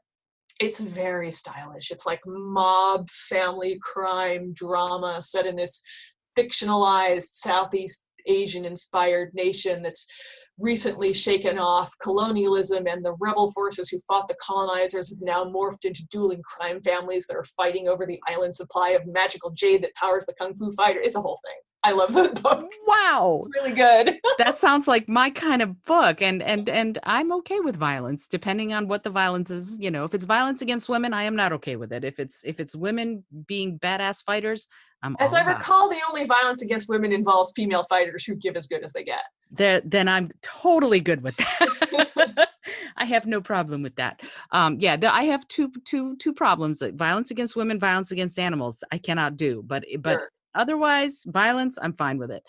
it's very stylish. It's like mob family crime drama set in this fictionalized Southeast Asian inspired nation that's recently shaken off colonialism, and the rebel forces who fought the colonizers have now morphed into dueling crime families that are fighting over the island supply of magical jade that powers the kung fu fighter. It's a whole thing. I love the book. Wow. It's really good. That sounds like my kind of book, and I'm okay with violence depending on what the violence is. If it's violence against women, I am not okay with it. If it's women being badass fighters, I'm As all I about it. recall, the only violence against women involves female fighters who give as good as they get. Then I'm totally good with that. I have no problem with that. I have two problems: violence against women, violence against animals. I cannot do, but Sure. otherwise, violence, I'm fine with it.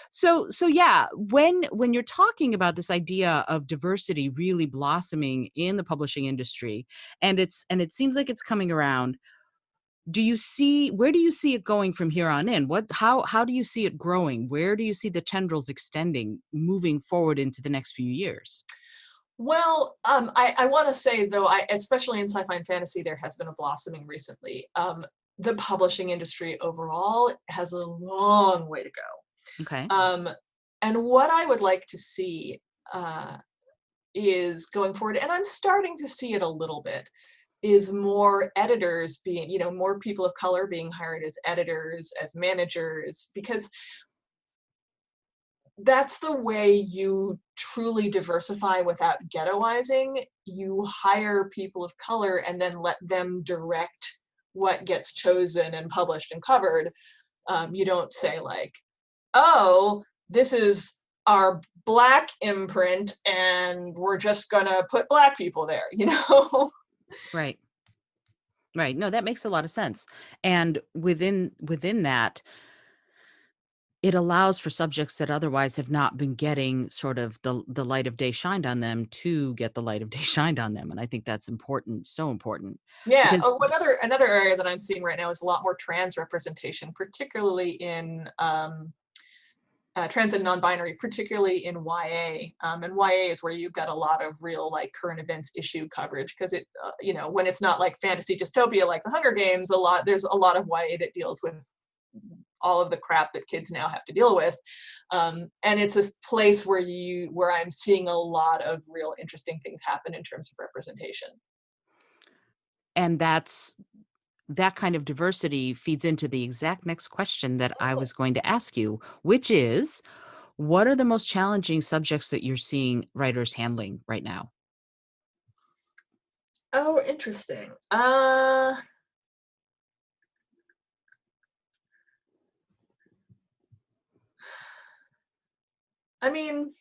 So yeah, when you're talking about this idea of diversity really blossoming in the publishing industry, and it seems like it's coming around. Where do you see it going from here on in? How do you see it growing? Where do you see the tendrils extending, moving forward into the next few years? Well, I want to say, though, especially in sci-fi and fantasy, there has been a blossoming recently. The publishing industry overall has a long way to go. Okay. And what I would like to see is going forward, and I'm starting to see it a little bit, is more editors being, more people of color being hired as editors, as managers, because that's the way you truly diversify without ghettoizing. You hire people of color and then let them direct what gets chosen and published and covered. You don't say like, oh, this is our Black imprint and we're just gonna put Black people there, Right. Right. No, that makes a lot of sense. And within that, it allows for subjects that otherwise have not been getting sort of the light of day shined on them to get the light of day shined on them. And I think that's important, so important. Yeah. Because Oh, another area that I'm seeing right now is a lot more trans representation, particularly in trans and non-binary, particularly in YA. And YA is where you've got a lot of real like current events issue coverage, because it, when it's not like fantasy dystopia like the Hunger Games, there's a lot of YA that deals with all of the crap that kids now have to deal with. And it's a place where I'm seeing a lot of real interesting things happen in terms of representation. and that kind of diversity feeds into the exact next question that I was going to ask you, which is, what are the most challenging subjects that you're seeing writers handling right now? Oh, interesting. I mean,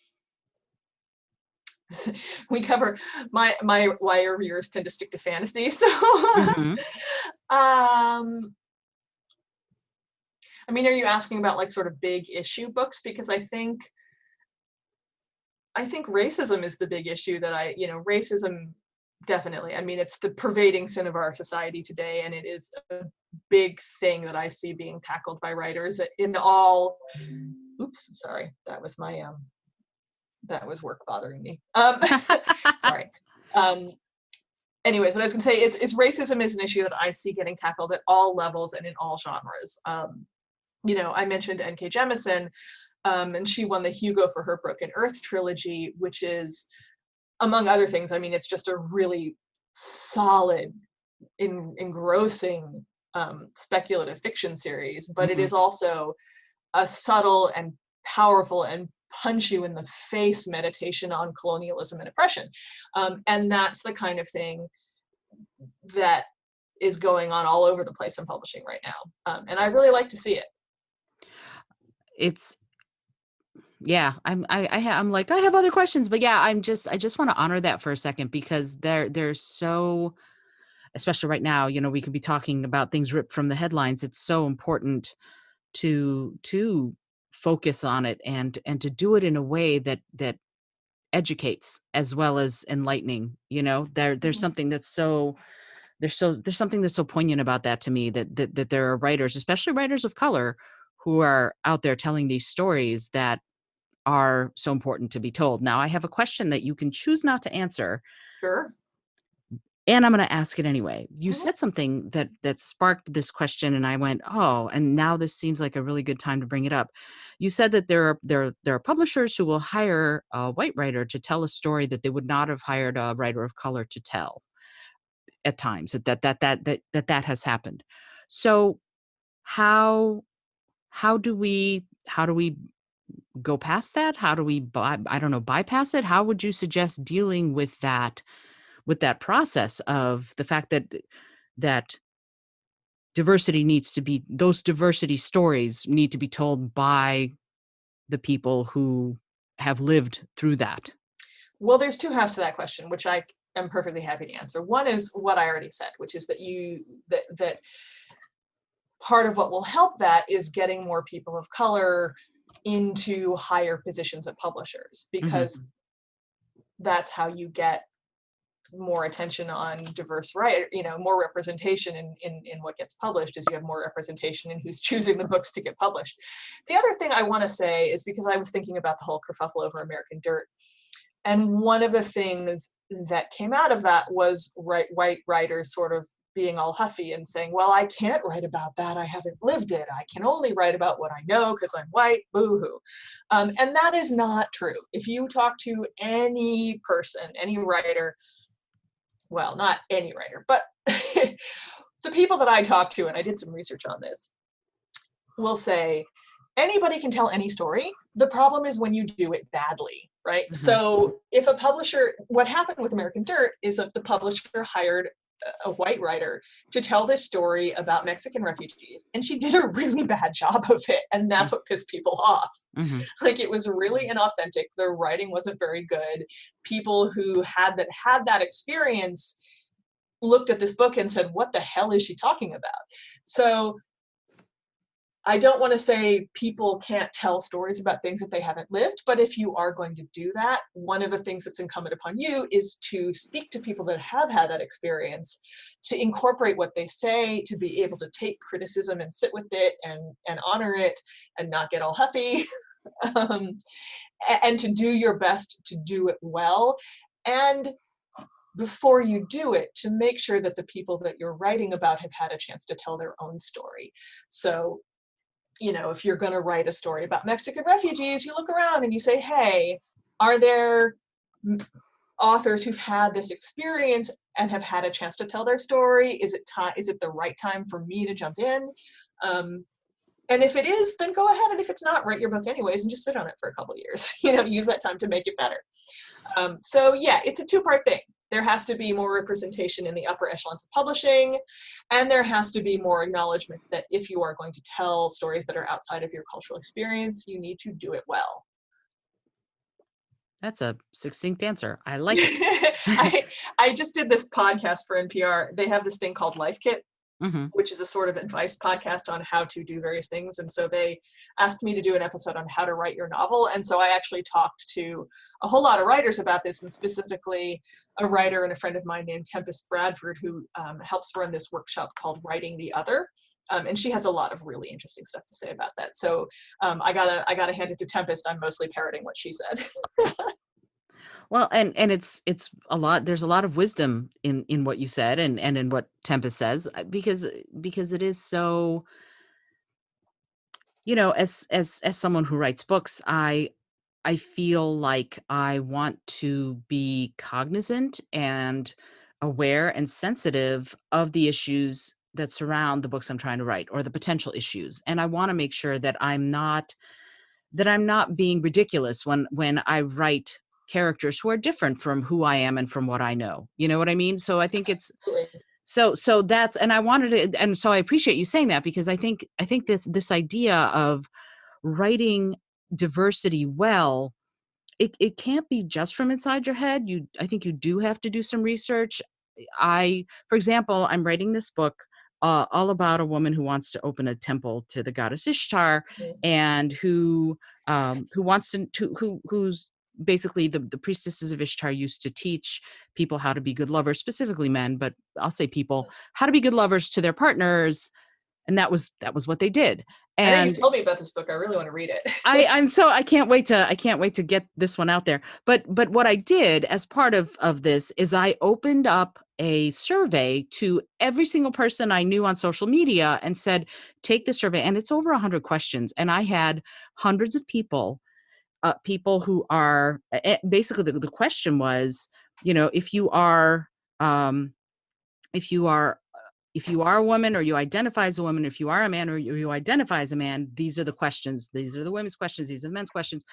we cover my YA reviewers tend to stick to fantasy, so Mhm. I mean, are you asking about like sort of big issue books? Because I think racism is the big issue that racism, definitely. I mean, it's the pervading sin of our society today, and it is a big thing that I see being tackled by writers in all. Oops, sorry, that was work bothering me. Sorry. Anyways, what I was going to say is racism is an issue that I see getting tackled at all levels and in all genres. I mentioned N.K. Jemisin, and she won the Hugo for her Broken Earth trilogy, which is, among other things, I mean, it's just a really solid, engrossing speculative fiction series, but it Mhm. is also a subtle and powerful and punch you in the face meditation on colonialism and oppression. And that's the kind of thing that is going on all over the place in publishing right now. And I really like to see it. It's yeah, I'm like, I have other questions, but yeah, I just want to honor that for a second, because there's so, especially right now, we could be talking about things ripped from the headlines. It's so important to focus on it, and to do it in a way that educates as well as enlightening. There's Mhm. something there's something that's so poignant about that to me, that there are writers, especially writers of color, who are out there telling these stories that are so important to be told. Now, I have a question that you can choose not to answer, Sure. and I'm going to ask it anyway. You Mhm. said something that sparked this question, and I went, "Oh, and now this seems like a really good time to bring it up." You said that there are publishers who will hire a white writer to tell a story that they would not have hired a writer of color to tell at times. That has happened. So, how how do we go past that? How do we I don't know, bypass it? How would you suggest dealing with that process of the fact that those diversity stories need to be told by the people who have lived through that? Well, there's two halves to that question, which I am perfectly happy to answer. One is what I already said, which is that part of what will help that is getting more people of color into higher positions at publishers, Mhm. because that's how you get more attention on diverse more representation in what gets published, is you have more representation in who's choosing the books to get published. The other thing I want to say is, because I was thinking about the whole kerfuffle over American Dirt, and one of the things that came out of that was white writers sort of being all huffy and saying, well, I can't write about that, I haven't lived it, I can only write about what I know because I'm white, boo-hoo. And that is not true. If you talk to any person, any writer, well, not any writer, but the people that I talk to, and I did some research on this, will say anybody can tell any story. The problem is when you do it badly, right? Mhm. So if a publisher, what happened with American Dirt is that the publisher hired a white writer to tell this story about Mexican refugees, and she did a really bad job of it, and that's what pissed people off. Mhm. Like, it was really inauthentic. The writing wasn't very good. People who had that experience looked at this book and said, what the hell is she talking about? So I don't want to say people can't tell stories about things that they haven't lived, but if you are going to do that, one of the things that's incumbent upon you is to speak to people that have had that experience, to incorporate what they say, to be able to take criticism and sit with it and honor it and not get all huffy, um, and to do your best to do it well. And before you do it, to make sure that the people that you're writing about have had a chance to tell their own story. So, if you're going to write a story about Mexican refugees, you look around and you say, hey, are there authors who've had this experience and have had a chance to tell their story? Is it the right time for me to jump in? And if it is, then go ahead. And if it's not, write your book anyways and just sit on it for a couple of years. Use that time to make it better. So yeah, it's a two-part thing. There has to be more representation in the upper echelons of publishing, and there has to be more acknowledgement that if you are going to tell stories that are outside of your cultural experience, you need to do it well. That's a succinct answer. I like it. I just did this podcast for NPR. They have this thing called Life Kit, Mhm. which is a sort of advice podcast on how to do various things. And so they asked me to do an episode on how to write your novel. And so I actually talked to a whole lot of writers about this, and specifically a writer and a friend of mine named Tempest Bradford, who helps run this workshop called Writing the Other. And she has a lot of really interesting stuff to say about that. So I gotta hand it to Tempest. I'm mostly parroting what she said. Well, and it's a lot, there's a lot of wisdom in what you said and in what Tempest says, because it is so, as someone who writes books, I feel like I want to be cognizant and aware and sensitive of the issues that surround the books I'm trying to write, or the potential issues. And I want to make sure that I'm not being ridiculous when I write characters who are different from who I am and from what I know. You know what I mean? So I think it's Absolutely. so that's, and I wanted to, and so I appreciate you saying that, because I think this idea of writing diversity well, it can't be just from inside your head. I think you do have to do some research. For example, I'm writing this book all about a woman who wants to open a temple to the goddess Ishtar, Mhm. and who wants who's basically the priestesses of Ishtar used to teach people how to be good lovers, specifically men, but I'll say people, how to be good lovers to their partners, and that was what they did. I know you've And told me about this book. I really want to read I it. I'm so I can't wait to get this one out there. But what I did as part of this is I opened up a survey to every single person I knew on social media and said, take the survey. And it's over 100 questions. And I had hundreds of people who are basically, the question was, if you are, um, if you are if you are a woman, or you identify as a woman, if you are a man, or you identify as a man, these are the questions. These are the women's questions. These are the men's questions.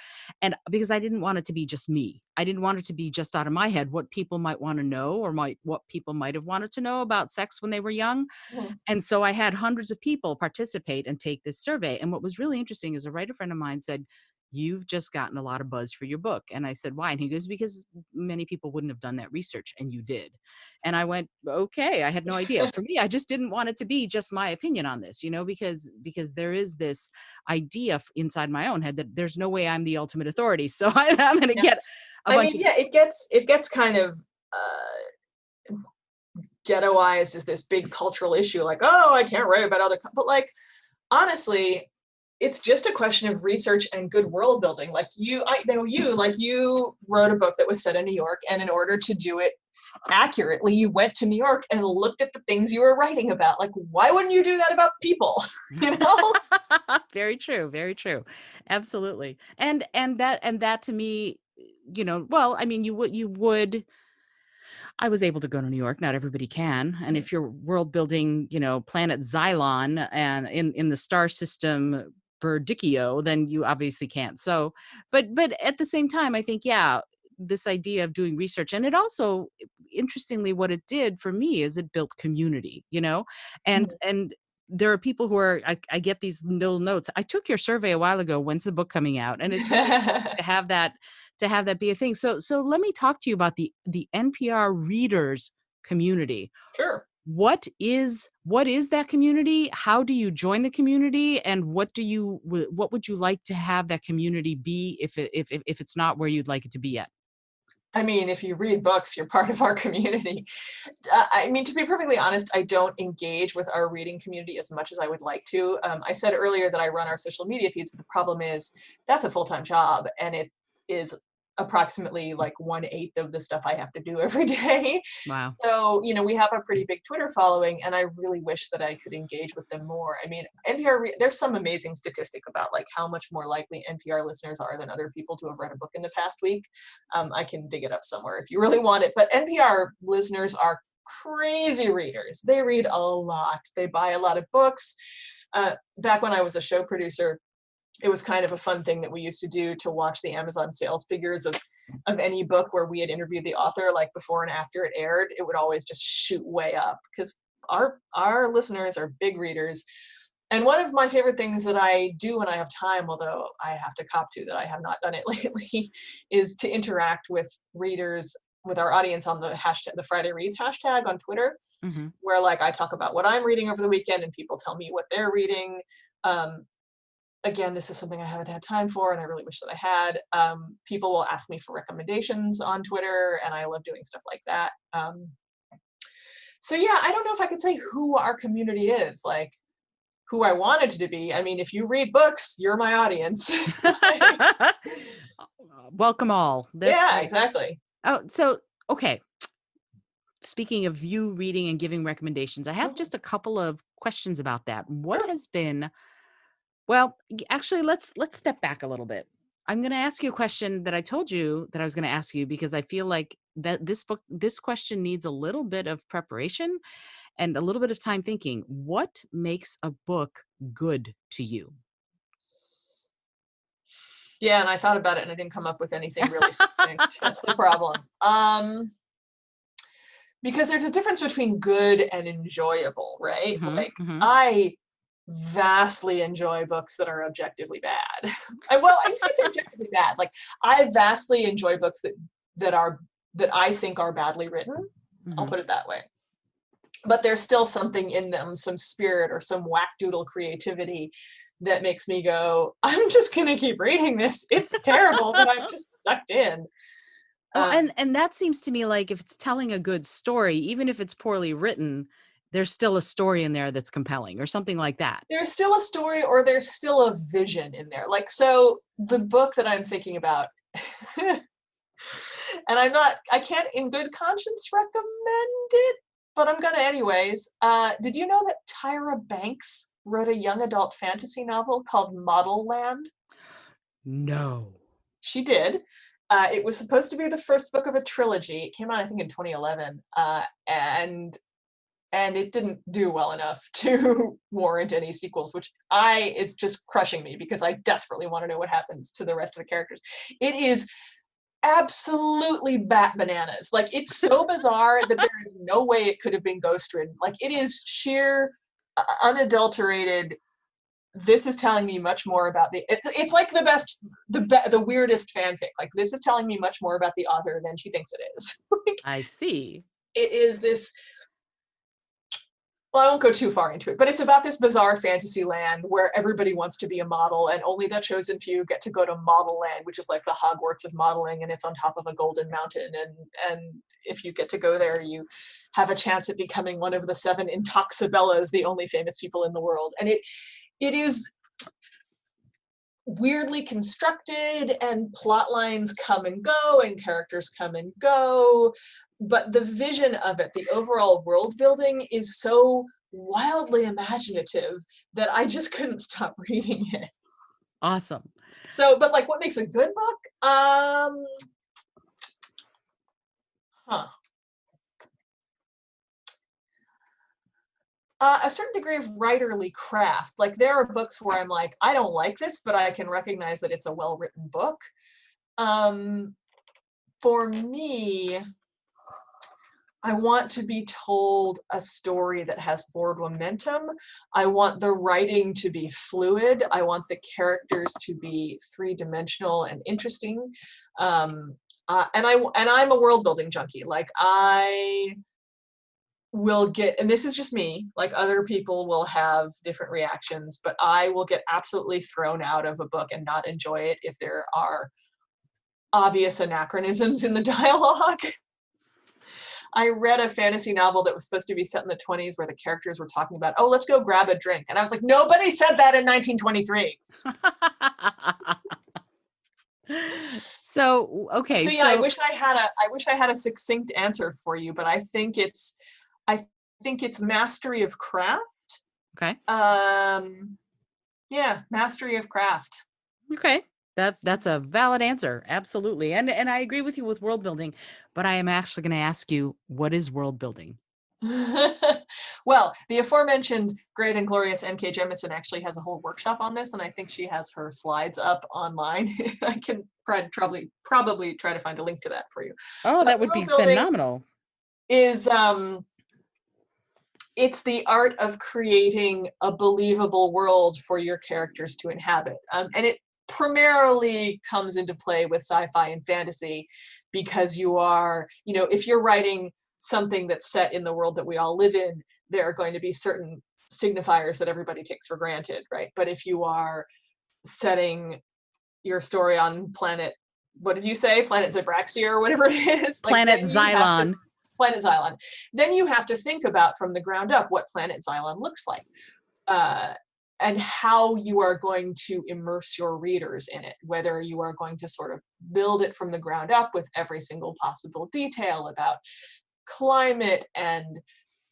And because I didn't want it to be just me, I didn't want it to be just out of my head what people might want to know, or what people might have wanted to know about sex when they were young. Mhm. And so I had hundreds of people participate and take this survey. And what was really interesting is a writer friend of mine said, you've just gotten a lot of buzz for your book. And I said, why? And he goes, because many people wouldn't have done that research, and you did. And I went, okay, I had no idea. For me, I just didn't want it to be just my opinion on this, because there is this idea inside my own head that there's no way I'm the ultimate authority. So I'm going to Yeah. get a I bunch mean, of, yeah, it gets kind of ghettoized as this big cultural issue, like, oh, I can't write about but like, honestly, it's just a question of research and good world building. Like, I know you wrote a book that was set in New York, and in order to do it accurately, you went to New York and looked at the things you were writing about. Like, why wouldn't you do that about people? you know? very true, very true. Absolutely. And that to me, well, I mean, you would I was able to go to New York. Not everybody can. And Mhm. if you're world building, planet Xylon and in the star system Berdicchio, then you obviously can't. So, but at the same time, I think, yeah, this idea of doing research, and it also, interestingly, what it did for me is it built community, and there are people who are, I get these little notes. I took your survey a while ago. When's the book coming out? And it's really to have that be a thing. So let me talk to you about the NPR readers community. Sure. What is that community? How do you join the community? And what would you like to have that community be if it's not where you'd like it to be yet? I mean, if you read books, you're part of our community. I mean, to be perfectly honest, I don't engage with our reading community as much as I would like to. I said earlier that I run our social media feeds, but the problem is that's a full-time job, and it is approximately like 1/8 of the stuff I have to do every day. Wow. So, we have a pretty big Twitter following, and I really wish that I could engage with them more. I mean, there's some amazing statistic about like how much more likely NPR listeners are than other people to have read a book in the past week. I can dig it up somewhere if you really want it. But NPR listeners are crazy readers. They read a lot. They buy a lot of books. Back when I was a show producer, it was kind of a fun thing that we used to do to watch the Amazon sales figures of any book where we had interviewed the author, like before and after it aired. It would always just shoot way up because our listeners are big readers. And one of my favorite things that I do when I have time, although I have to cop to that I have not done it lately, is to interact with readers, with our audience on the hashtag, the Friday Reads hashtag on Twitter, Hmm. where like I talk about what I'm reading over the weekend and people tell me what they're reading. Um, Again, this is something I haven't had time for, and I really wish that I had. People will ask me for recommendations on Twitter, and I love doing stuff like that. So yeah, I don't know if I could say who our community is. Like, who I wanted to be. I mean, if you read books, you're my audience. Like, Welcome all. That's yeah, right. exactly. Oh, so okay. Speaking of you reading and giving recommendations, I have Mhm. just a couple of questions about that. What Sure. has been Well, actually, let's step back a little bit. I'm going to ask you a question that I told you that I was going to ask you because I feel like that this question needs a little bit of preparation and a little bit of time thinking. What makes a book good to you? Yeah, and I thought about it and I didn't come up with anything really succinct. That's the problem. Because there's a difference between good and enjoyable, right? Hmm. Like, Hmm. I vastly enjoy books that are objectively bad. Well, I can't say objectively bad. Like, I vastly enjoy books that are that I think are badly written. I'll Hmm. put it that way. But there's still something in them, some spirit or some whackdoodle creativity that makes me go, I'm just gonna keep reading this. It's terrible, but I'm just sucked in. Well, Um, and that seems to me like if it's telling a good story, even if it's poorly written, there's still a story in there that's compelling or something like that. there's still a story or there's still a vision in there. Like, so the book that I'm thinking about, and I can't in good conscience recommend it, but I'm gonna anyways. Did you know that Tyra Banks wrote a young adult fantasy novel called Model Land? No. She did. It was supposed to be the first book of a trilogy. It came out, I think, in 2011, and it didn't do well enough to warrant any sequels, which I is just crushing me because I desperately want to know what happens to the rest of the characters. It is absolutely bat bananas. Like, it's so bizarre that there is no way it could have been ghost written. Like, it is sheer, unadulterated. This is telling me much more about it's like the best, the weirdest fanfic. Like, this is telling me much more about the author than she thinks it is. Like, I see. it is this, well, I won't go too far into it, but it's about this bizarre fantasy land where everybody wants to be a model and only the chosen few get to go to Model Land, which is like the Hogwarts of modeling, and it's on top of a golden mountain. And if you get to go there, you have a chance at becoming one of the 7 Intoxibellas, the only famous people in the world. And it is weirdly constructed, and plot lines come and go and characters come and go, but the vision of it, the overall world building, is so wildly imaginative that I just couldn't stop reading it. Awesome. So, but like, what makes a good book? Huh. A certain degree of writerly craft. Like there are books where I'm like, I don't like this, but I can recognize that it's a well-written book. Um, for me, I want to be told a story that has forward momentum. I want the writing to be fluid. I want the characters to be three-dimensional and interesting. And I'm a world building junkie. Like I will get, and this is just me, like other people will have different reactions, but I will get absolutely thrown out of a book and not enjoy it if there are obvious anachronisms in the dialogue. I read a fantasy novel that was supposed to be set in the 20s where the characters were talking about, oh, let's go grab a drink. And I was like, nobody said that in 1923. So, okay. So yeah, I So, wish I had a succinct answer for you, but I think it's mastery of craft. okay. Yeah, mastery of craft. Okay. That's a valid answer. Absolutely. And I agree with you with world building, but I am actually going to ask you, what is world building? Well, the aforementioned great and glorious N.K. Jemisin actually has a whole workshop on this, and I think she has her slides up online. I can probably try to find a link to that for you. Oh, But that would world be building phenomenal. is it's the art of creating a believable world for your characters to inhabit. And it primarily comes into play with sci-fi and fantasy because you are, if you're writing something that's set in the world that we all live in, there are going to be certain signifiers that everybody takes for granted, right? But if you are setting your story on what did you say? Planet Zebraxia or whatever it is, like Planet then you have to Xylon. Planet Xylon. Then you have to think about from the ground up what Planet Xylon looks like, uh, and how you are going to immerse your readers in it, whether you are going to sort of build it from the ground up with every single possible detail about climate and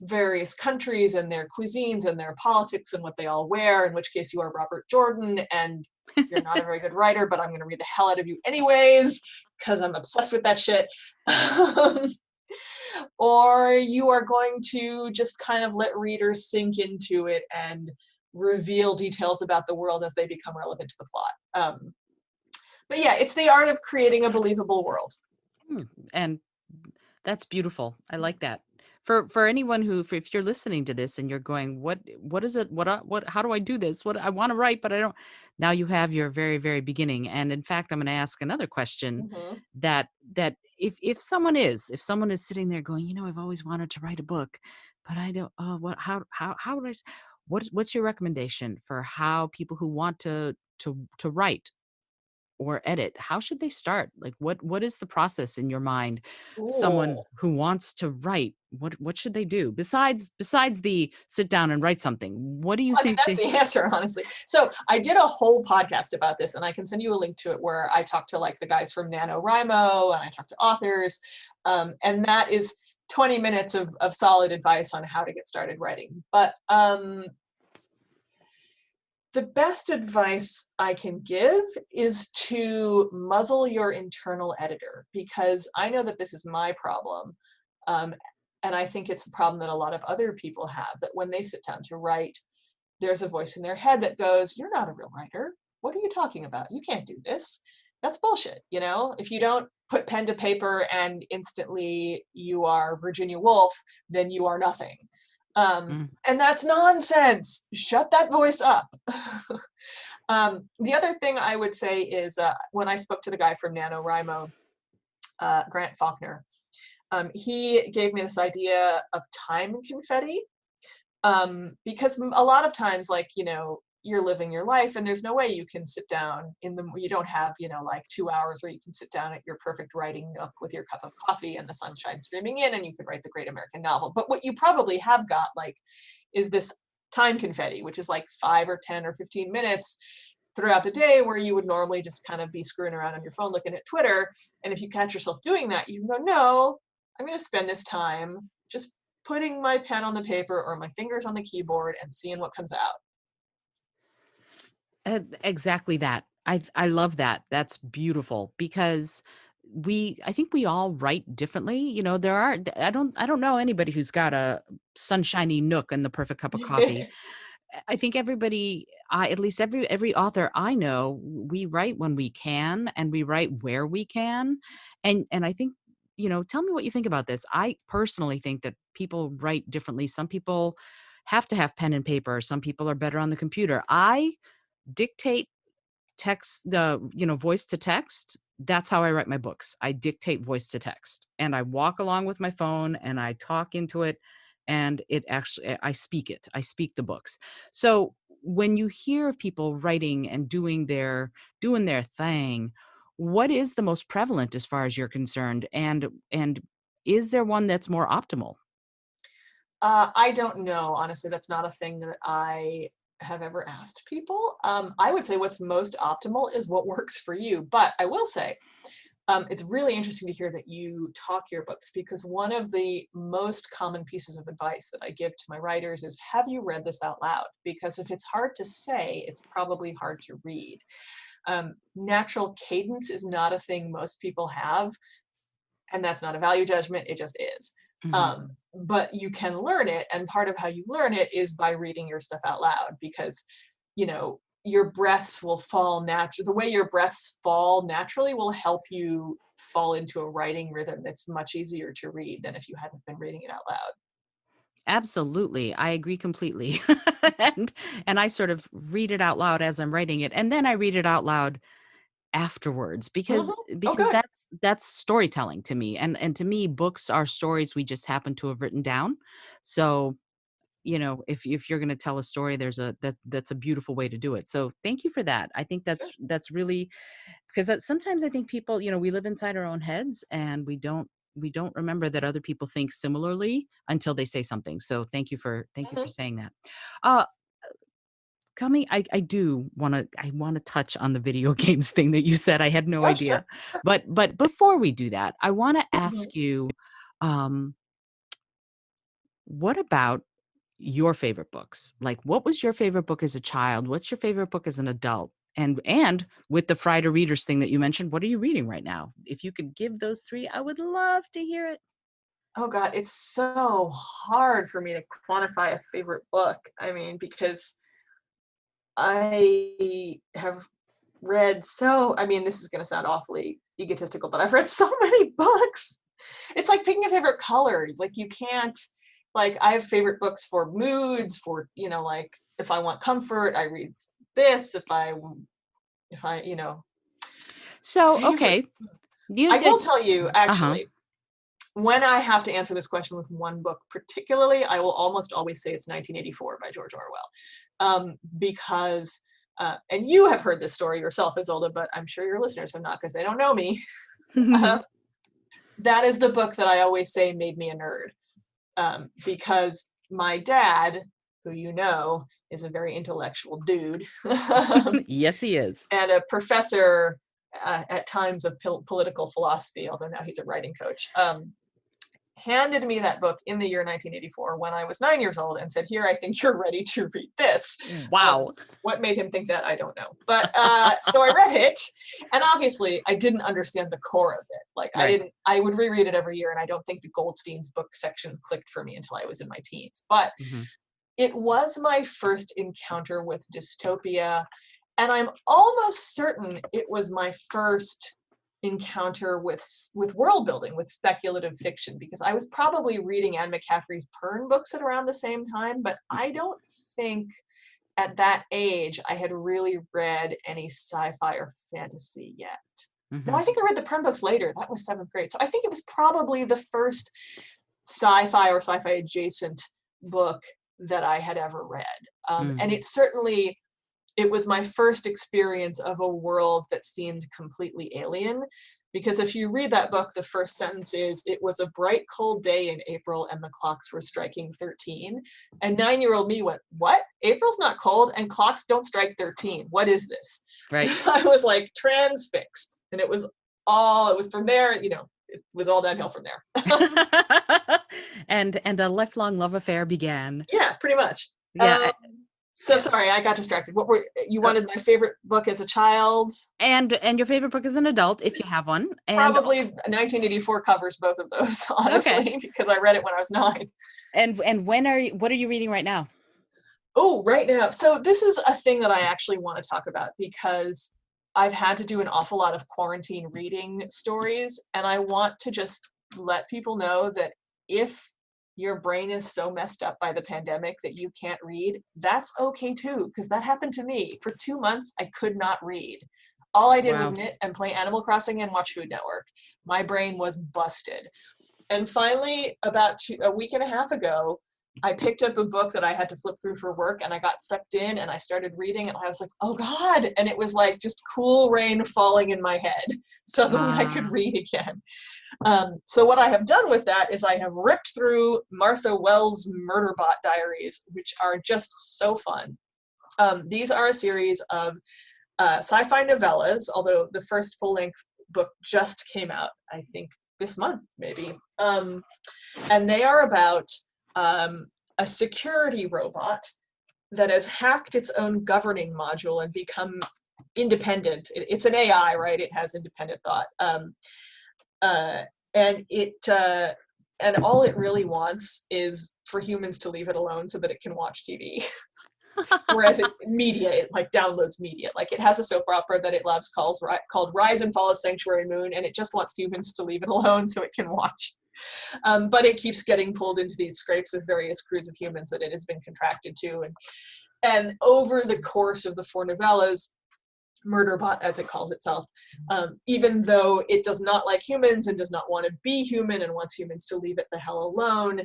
various countries and their cuisines and their politics and what they all wear, in which case you are Robert Jordan and you're not a very good writer, but I'm going to read the hell out of you anyways because I'm obsessed with that shit. Or you are going to just kind of let readers sink into it and reveal details about the world as they become relevant to the plot. But yeah, it's the art of creating a believable world. And that's beautiful. I like that. For anyone who, if you're listening to this and you're going, what is it? What how do I do this? What I want to write, but I don't. Now you have your very, very beginning. And in fact, I'm going to ask another question Mm-hmm. that if someone is sitting there going, I've always wanted to write a book, but I don't, what how would what's your recommendation for how people who want to write or edit, how should they start? Like what is the process in your mind? Ooh. Someone who wants to write, what should they do besides the sit down and write something? What do you I mean, think that's they the answer, honestly. So I did a whole podcast about this, and I can send you a link to it where I talked to like the guys from NaNoWriMo and I talked to authors. And that is 20 minutes of solid advice on how to get started writing. But the best advice I can give is to muzzle your internal editor, because I know that this is my problem. Um, and I think it's a problem that a lot of other people have, that when they sit down to write, there's a voice in their head that goes, you're not a real writer. What are you talking about? You can't do this. That's bullshit. If you don't put pen to paper and instantly you are Virginia Woolf, then you are nothing. Mm, And that's nonsense. Shut that voice up. The other thing I would say is when I spoke to the guy from NaNoWriMo, Grant Faulkner, he gave me this idea of time confetti. Because a lot of times, like, you're living your life and there's no way you can sit down you don't have, like 2 hours where you can sit down at your perfect writing nook with your cup of coffee and the sunshine streaming in and you could write the great American novel. But what you probably have got, like, is this time confetti, which is like 5 or 10 or 15 minutes throughout the day where you would normally just kind of be screwing around on your phone looking at Twitter. And if you catch yourself doing that, you can go, no, I'm going to spend this time just putting my pen on the paper or my fingers on the keyboard and seeing what comes out. exactly that. I love that. That's beautiful because I think we all write differently. I don't know anybody who's got a sunshiny nook and the perfect cup of coffee. I think everybody, at least every author I know, we write when we can and we write where we can. And I think, tell me what you think about this. I personally think that people write differently. Some people have to have pen and paper. Some people are better on the computer. I dictate voice to text. That's how I write my books. I dictate voice to text and I walk along with my phone and I talk into it, and I speak it. I speak the books. So when you hear of people writing and doing their thing, what is the most prevalent as far as you're concerned? And is there one that's more optimal? I don't know. Honestly, that's not a thing that I have ever asked people. I would say what's most optimal is what works for you. But I will say, it's really interesting to hear that you talk your books, because one of the most common pieces of advice that I give to my writers is, have you read this out loud? Because if it's hard to say, it's probably hard to read. Natural cadence is not a thing most people have, and that's not a value judgment, it just is. Mhm. But you can learn it, and part of how you learn it is by reading your stuff out loud, because your breaths will fall natural. The way your breaths fall naturally will help you fall into a writing rhythm that's much easier to read than if you hadn't been reading it out loud. Absolutely. I agree completely. and and I sort of read it out loud as I'm writing it, and then I read it out loud afterwards, because Mhm. Oh, because good. that's storytelling to me. And to me, books are stories we just happen to have written down. So, if you're going to tell a story, that's a beautiful way to do it. So thank you for that. I think Sure. that's really, because sometimes I think people, we live inside our own heads and we don't remember that other people think similarly until they say something. So thank you for Mhm. saying that. Uh coming I do want to I want to touch on the video games thing that you said. I had no Oh, sure. idea. But before we do that, I want to Mhm. ask you, um what about your favorite books? Like, what was your favorite book as a child? What's your favorite book as an adult? And with the Friday readers thing that you mentioned, what are you reading right now? If you could give those three, I would love to hear it. Oh God, it's so hard for me to quantify a favorite book. I mean, because I have read I mean, this is going to sound awfully egotistical, but I've read so many books. It's like picking a favorite color. Like, you can't, like, I have favorite books for moods, for, like, if I want comfort, I read this. If I, So, favorite okay, books. you I will did. tell you, Uh-huh. actually, when I have to answer this question with one book particularly, I will almost always say it's 1984 by George Orwell. Because, and you have heard this story yourself, Isolde, but I'm sure your listeners have not, because they don't know me. Um, that is the book that I always say made me a nerd. Because my dad, who is a very intellectual dude, Yes, he is. and a professor at times of political philosophy, although now he's a writing coach, handed me that book in the year 1984 when I was 9 years old and said, "Here, I think you're ready to read this." Um, Wow. what made him think that, I don't know. But so I read it, and obviously I didn't understand the core of it. Like, Right. I would reread it every year, and I don't think the Goldstein's book section clicked for me until I was in my teens. But Mhm. it was my first encounter with dystopia, and I'm almost certain it was my first encounter with world building, with speculative fiction, because I was probably reading Anne McCaffrey's Pern books at around the same time, but I don't think at that age I had really read any sci-fi or fantasy yet. No, I Mhm. think I read the Pern books later. That was seventh grade. So I think it was probably the first sci-fi or sci-fi adjacent book that I had ever read. And Mhm. it was my first experience of a world that seemed completely alien. Because if you read that book, the first sentence is, "It was a bright, cold day in April and the clocks were striking 13." And 9-year-old me went, "What? April's not cold and clocks don't strike 13. What is this?" Right. I was like transfixed. And it was from there, it was all downhill from there. And a lifelong love affair began. Yeah, pretty much. Yeah, Um, So sorry, I got distracted. What were you Uh, wanted my favorite book as a child? and your favorite book as an adult, if you have one. And Probably 1984 covers both of those, okay. honestly, because I read it when I was 9. And what are you reading right now? Oh, right now. So this is a thing that I actually want to talk about because I've had to do an awful lot of quarantine reading stories, and I want to just let people know that if your brain is so messed up by the pandemic that you can't read, that's okay too, because that happened to me. For 2 months, I could not read. All I did was Wow. knit and play Animal Crossing and watch Food Network. My brain was busted. And finally, about a week and a half ago, I picked up a book that I had to flip through for work, and I got sucked in and I started reading, and I was like, oh God. And it was like just cool rain falling in my head. Suddenly I could Ah, read again. So what I have done with that is I have ripped through Martha Wells' Murderbot Diaries, which are just so fun. These are a series of sci-fi novellas, although the first full-length book just came out, I think, this month, maybe. And they are about a security robot that has hacked its own governing module and become independent. It's an AI, right? It has independent thought. Uh, and it and all it really wants is for humans to leave it alone so that it can watch TV. Whereas it like downloads media. Like it has a soap opera that it loves called Rise and Fall of Sanctuary Moon, and it just wants humans to leave it alone so it can watch. But it keeps getting pulled into these scrapes with various crews of humans that it has been contracted to. And over the course of the 4 novellas, Murderbot, as it calls itself, even though it does not like humans and does not want to be human and wants humans to leave it the hell alone,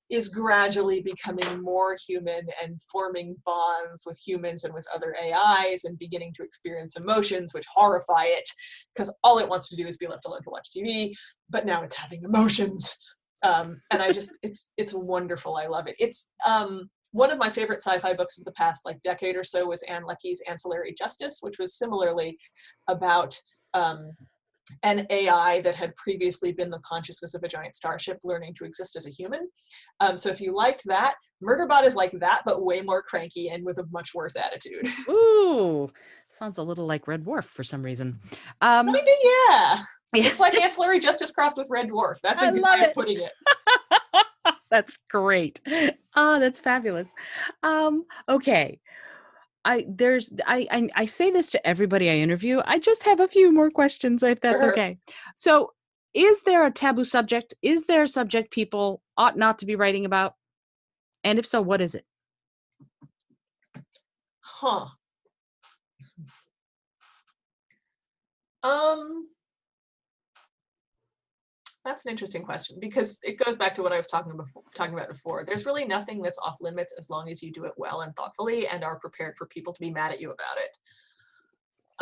is gradually becoming more human and forming bonds with humans and with other AIs and beginning to experience emotions which horrify it because all it wants to do is be left alone to watch TV, but now it's having emotions. And it's wonderful. I love it. It's one of my favorite sci-fi books of the past like decade or so was Anne Leckie's Ancillary Justice, which was similarly about an AI that had previously been the consciousness of a giant starship learning to exist as a human. So if you liked that, Murderbot is like that, but way more cranky and with a much worse attitude. ooh, sounds a little like Red Dwarf for some reason. Kinda, yeah. Yeah, It's like just Ancillary Justice crossed with Red Dwarf. That's a I good love way of it. putting it. That's great. Oh, that's fabulous. Okay. I say this to everybody I interview. I just have a few more questions if that's Sure. okay. So, is there a taboo subject? Is there a subject people ought not to be writing about? And if so, what is it? Huh. Um, That's an interesting question because it goes back to what I was talking about before. There's really nothing that's off limits as long as you do it well and thoughtfully and are prepared for people to be mad at you about it.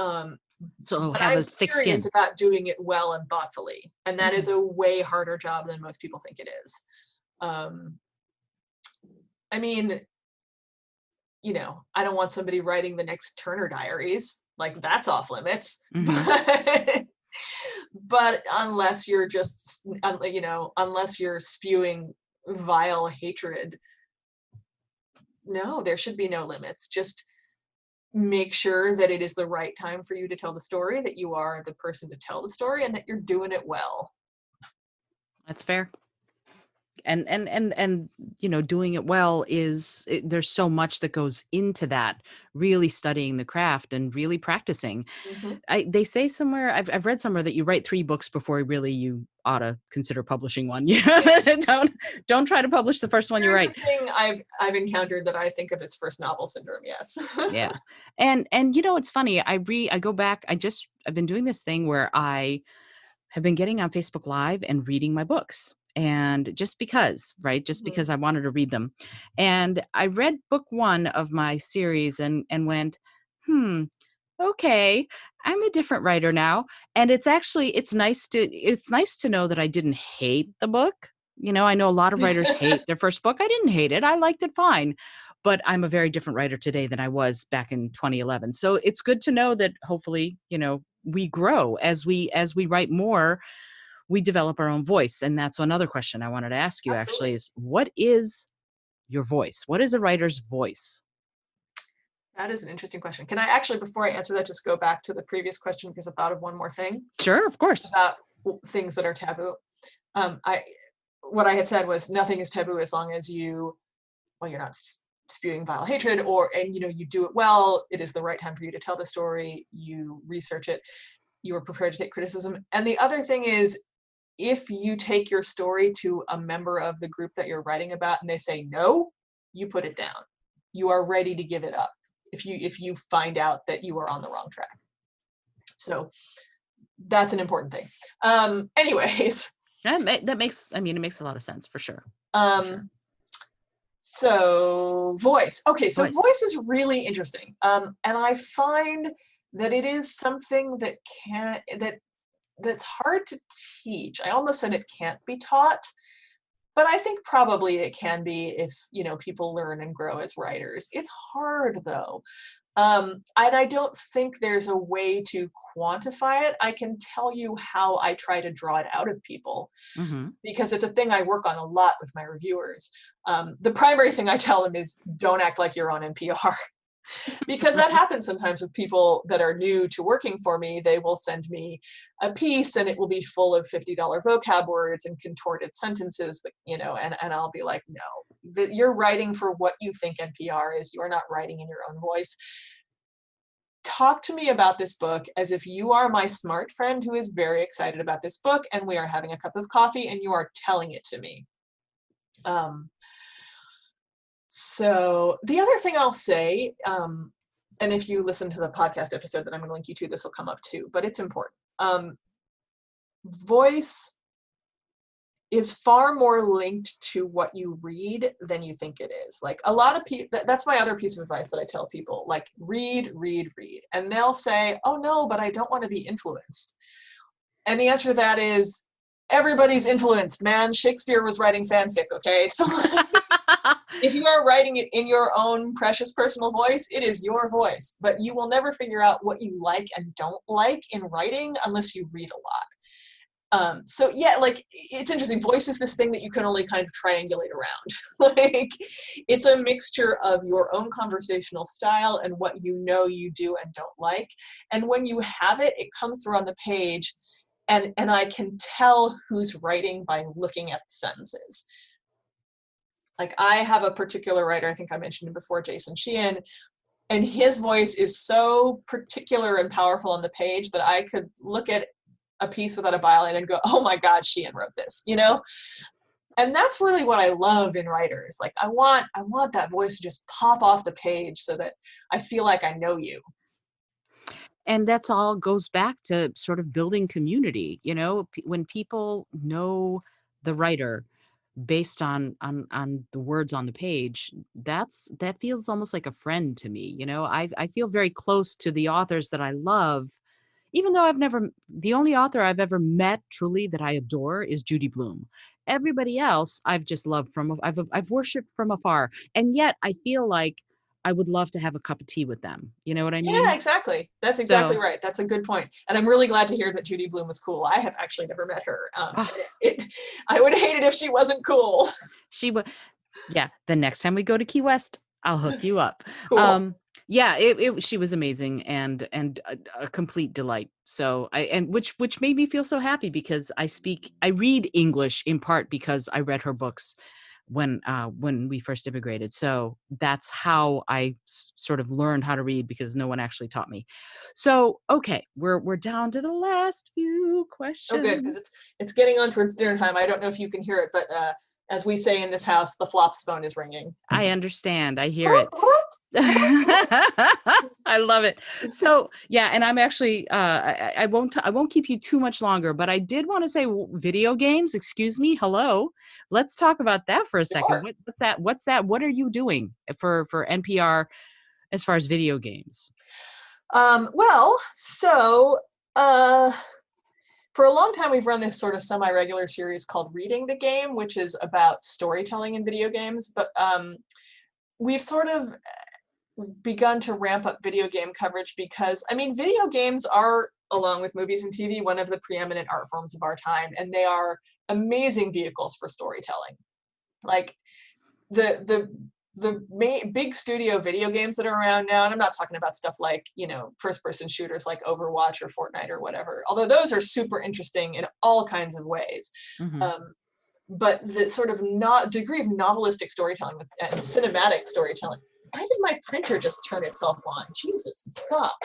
Um, So but have I'm a thick serious skin. about doing it well and thoughtfully, and that is Okay. a way harder job than most people think it is. Um, I mean, I don't want somebody writing the next Turner Diaries. Like that's off limits. Hmm. But unless you're just, unless you're spewing vile hatred, no, there should be no limits. Just make sure that it is the right time for you to tell the story, that you are the person to tell the story, and that you're doing it well. That's fair. And doing it well there's so much that goes into that, really studying the craft and really practicing. Mm-hmm. They say somewhere, I've read somewhere, that you write 3 books before really you ought to consider publishing one. Don't try to publish the first one you There is a write. thing I've encountered that I think of as first novel syndrome. Yes. Yeah. And it's funny, I go back, I've been doing this thing where I have been getting on Facebook Live and reading my books. And just because, right? Just Mhm. because I wanted to read them. And I read book 1 of my series and went, okay, I'm a different writer now. And it's nice to know that I didn't hate the book. I know a lot of writers hate their first book. I didn't hate it. I liked it fine. But I'm a very different writer today than I was back in 2011. So it's good to know that hopefully, we grow as we write more, we develop our own voice. And that's another question I wanted to ask you actually Absolutely. is, what is your voice? What is a writer's voice? That is an interesting question. Can I actually, before I answer that, just go back to the previous question because I thought of one more thing Sure, of course. about things that are taboo. I what I had said was nothing is taboo as long as you're not spewing vile hatred, and you do it well. It is the right time for you to tell the story. You research it. You are prepared to take criticism. And the other thing is, if you take your story to a member of the group that you're writing about and they say no, you put it down. You are ready to give it up if you find out that you are on the wrong track. So that's an important thing. Anyways, That makes, I mean, it makes a lot of sense for sure. So voice. Okay, so Voice. voice is really interesting. And I find that it is something that's hard to teach. I almost said it can't be taught, but I think probably it can be if people learn and grow as writers. It's hard though. And I don't think there's a way to quantify it. I can tell you how I try to draw it out of people because it's a thing I work on a lot with my reviewers. The primary thing I tell them is don't act like you're on NPR. Because that happens sometimes with people that are new to working for me. They will send me a piece and it will be full of $50 vocab words and contorted sentences that, and I'll be like, no, that you're writing for what you think NPR is. You are not writing in your own voice. Talk to me about this book as if you are my smart friend who is very excited about this book and we are having a cup of coffee and you are telling it to me. So the other thing I'll say, and if you listen to the podcast episode that I'm going to link you to, this will come up too, but it's important. Voice is far more linked to what you read than you think it is. Like a lot of people, that's my other piece of advice that I tell people, like read. And they'll say, oh no, but I don't want to be influenced. And the answer to that is everybody's influenced, man. Shakespeare was writing fanfic, okay? So if you are writing it in your own precious personal voice, it is your voice, but you will never figure out what you like and don't like in writing unless you read a lot. So yeah, like it's interesting. Voice is this thing that you can only kind of triangulate around. Like it's a mixture of your own conversational style and what you do and don't like. And when you have it, it comes through on the page and I can tell who's writing by looking at the sentences. Like I have a particular writer, I think I mentioned him before, Jason Sheehan, and his voice is so particular and powerful on the page that I could look at a piece without a byline and go, oh my God, Sheehan wrote this, And that's really what I love in writers. Like I want that voice to just pop off the page so that I feel like I know you. And that's all goes back to sort of building community, when people know the writer based on the words on the page, that feels almost like a friend to me. I feel very close to the authors that I love, even though the only author I've ever met truly that I adore is Judy Blume. Everybody else I've just loved I've worshiped from afar. And yet I feel like I would love to have a cup of tea with them. You know what I mean? Yeah, exactly. That's exactly So, right. That's a good point. And I'm really glad to hear that Judy Blume was cool. I have actually never met her. I would hate it if she wasn't cool. she would, yeah. The next time we go to Key West, I'll hook you up. Cool. Yeah, she was amazing and a complete delight. So which made me feel so happy because I read English in part because I read her books when we first immigrated. So that's how I sort of learned how to read because no one actually taught me. So, okay, we're down to the last few questions. Oh, good, because it's getting on towards dinner time. I don't know if you can hear it, but as we say in this house, the flops phone is ringing. I understand. I hear it. I love it. So yeah, and I'm actually I won't keep you too much longer, but I did want to say video games. Excuse me. Hello. Let's talk about that for a second. Sure. What's that? What's that? What are you doing for NPR as far as video games? Well, so for a long time, we've run this sort of semi-regular series called Reading the Game, which is about storytelling in video games. But we've sort of begun to ramp up video game coverage because, video games are, along with movies and TV, one of the preeminent art forms of our time, and they are amazing vehicles for storytelling. Like the the main big studio video games that are around now, and I'm not talking about stuff like, first-person shooters like Overwatch or Fortnite or whatever, although those are super interesting in all kinds of ways. Mhm. But the sort of degree of novelistic storytelling and cinematic storytelling. Why did my printer just turn itself on? Jesus, stop.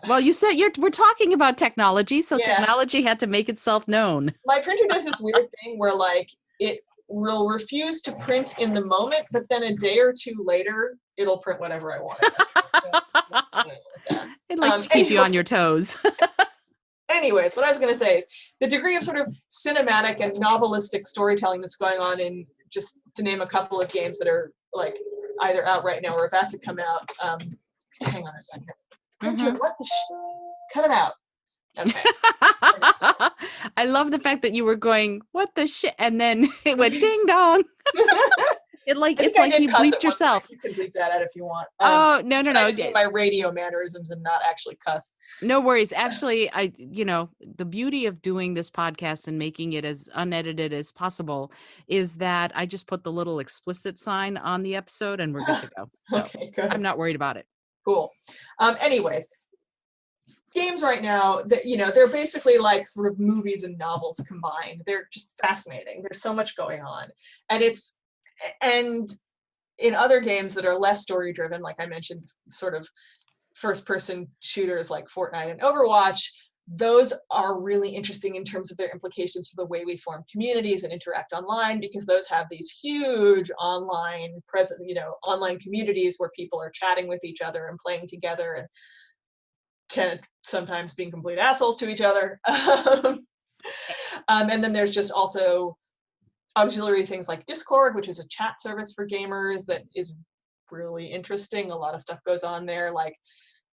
Well, you said we're talking about technology, so Yeah, technology had to make itself known. my printer does this weird thing where like it will refuse to print in the moment, but then a day or two later, it'll print whatever I want it to. So, It likes to keep you on your toes. anyways, what I was going to say is the degree of sort of cinematic and novelistic storytelling that's going on in, just to name a couple of games that are like either out right now or about to come out. Hang on a second. Printer, what the cut it out. Okay. I love the fact that you were going, what the shit? And then it went ding dong. It's like you bleeped yourself. You can bleep that out if you want. Oh, no. To do my radio mannerisms and not actually cuss. No worries. Actually, the beauty of doing this podcast and making it as unedited as possible is that I just put the little explicit sign on the episode and we're good to go. So okay, good. I'm not worried about it. Cool. Anyways, games right now, they're basically like sort of movies and novels combined. They're just fascinating. There's so much going on. And in other games that are less story driven, like I mentioned, sort of first person shooters like Fortnite and Overwatch, those are really interesting in terms of their implications for the way we form communities and interact online, because those have these huge online online communities where people are chatting with each other and playing together and sometimes being complete assholes to each other. And then there's just also auxiliary things like Discord, which is a chat service for gamers that is really interesting. A lot of stuff goes on there, like,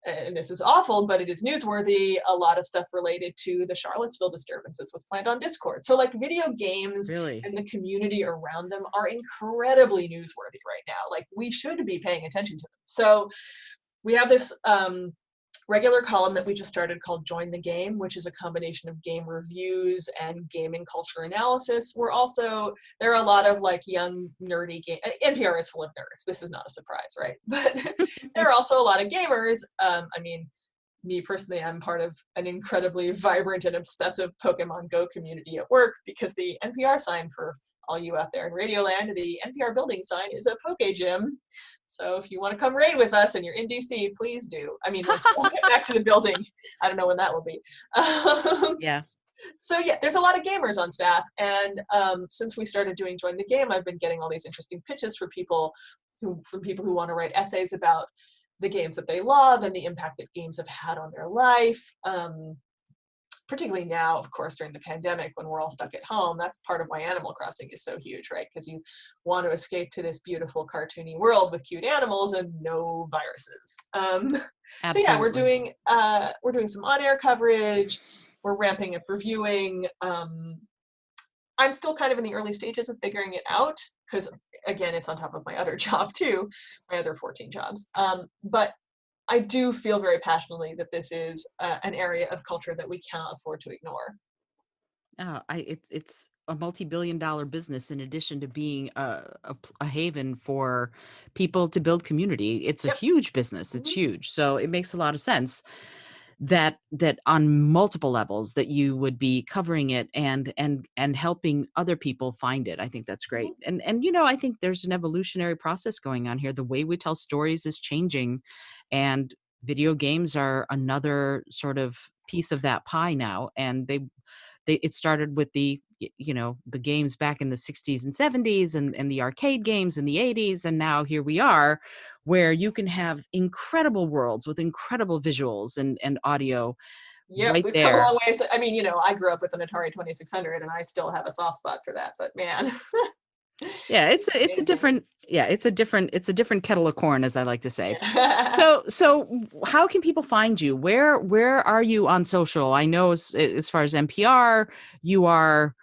and this is awful, but it is newsworthy, a lot of stuff related to the Charlottesville disturbances was planned on Discord. So like video games Really? and the community around them are incredibly newsworthy right now. Like we should be paying attention to them. So we have this regular column that we just started called Join the Game, which is a combination of game reviews and gaming culture analysis. There are a lot of like young nerdy NPR is full of nerds. This is not a surprise, right? But there are also a lot of gamers. Me personally, I'm part of an incredibly vibrant and obsessive Pokemon Go community at work, because the NPR sign, for all you out there in Radioland, the NPR building sign is a Poke Gym. So if you want to come raid with us and you're in DC, please do. I mean, once we get back to the building, I don't know when that will be. Yeah. So yeah, there's a lot of gamers on staff. And since we started doing Join the Game, I've been getting all these interesting pitches from people who want to write essays about the games that they love and the impact that games have had on their life. Particularly now, of course, during the pandemic, when we're all stuck at home. That's part of why Animal Crossing is so huge, right? Because you want to escape to this beautiful cartoony world with cute animals and no viruses. So yeah, we're doing some on-air coverage. We're ramping up reviewing. I'm still kind of in the early stages of figuring it out, because again, it's on top of my other job too, my other 14 jobs. But I do feel very passionately that this is an area of culture that we cannot afford to ignore. Oh, it's a multi-billion-dollar business in addition to being a haven for people to build community. It's a Yep. huge business. It's huge. So it makes a lot of sense that on multiple levels that you would be covering it and helping other people find it. I think that's great. And I think there's an evolutionary process going on here. The way we tell stories is changing, and video games are another sort of piece of that pie now. And it started with the games back in the 60s and 70s and the arcade games in the 80s, and now here we are, where you can have incredible worlds with incredible visuals and audio. Yep, Right we've come a there. long way. I mean, I grew up with an Atari 2600 and I still have a soft spot for that, but man. Yeah, it's a different kettle of corn, as I like to say. Yeah. So how can people find you? Where are you on social? I know as far as NPR, you are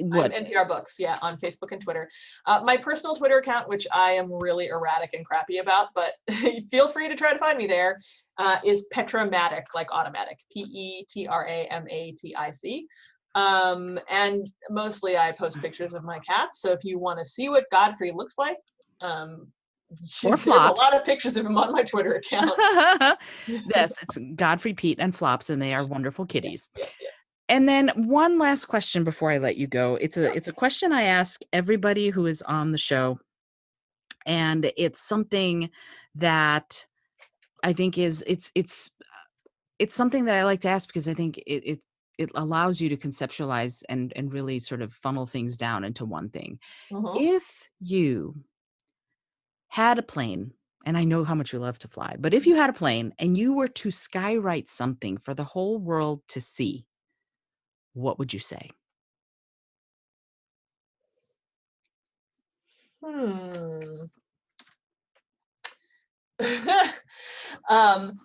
what? I'm NPR Books, yeah, on Facebook and Twitter. My personal Twitter account, which I am really erratic and crappy about, but feel free to try to find me there, is Petramatic, like automatic, Petramatic. And mostly I post pictures of my cats. So if you want to see what Godfrey looks like, Or there's a lot flops. of pictures of him on my Twitter account. Yes, it's Godfrey, Pete, and Flops, and they are wonderful Yeah, kitties. yeah, yeah. And then one last question before I let you go. It's a question I ask everybody who is on the show, and it's something that I think is it's something that I like to ask because I think it allows you to conceptualize and really sort of funnel things down into one thing. Mhm. If you had a plane, and I know how much you love to fly, but if you had a plane and you were to skywrite something for the whole world to see, what would you say? Hmm.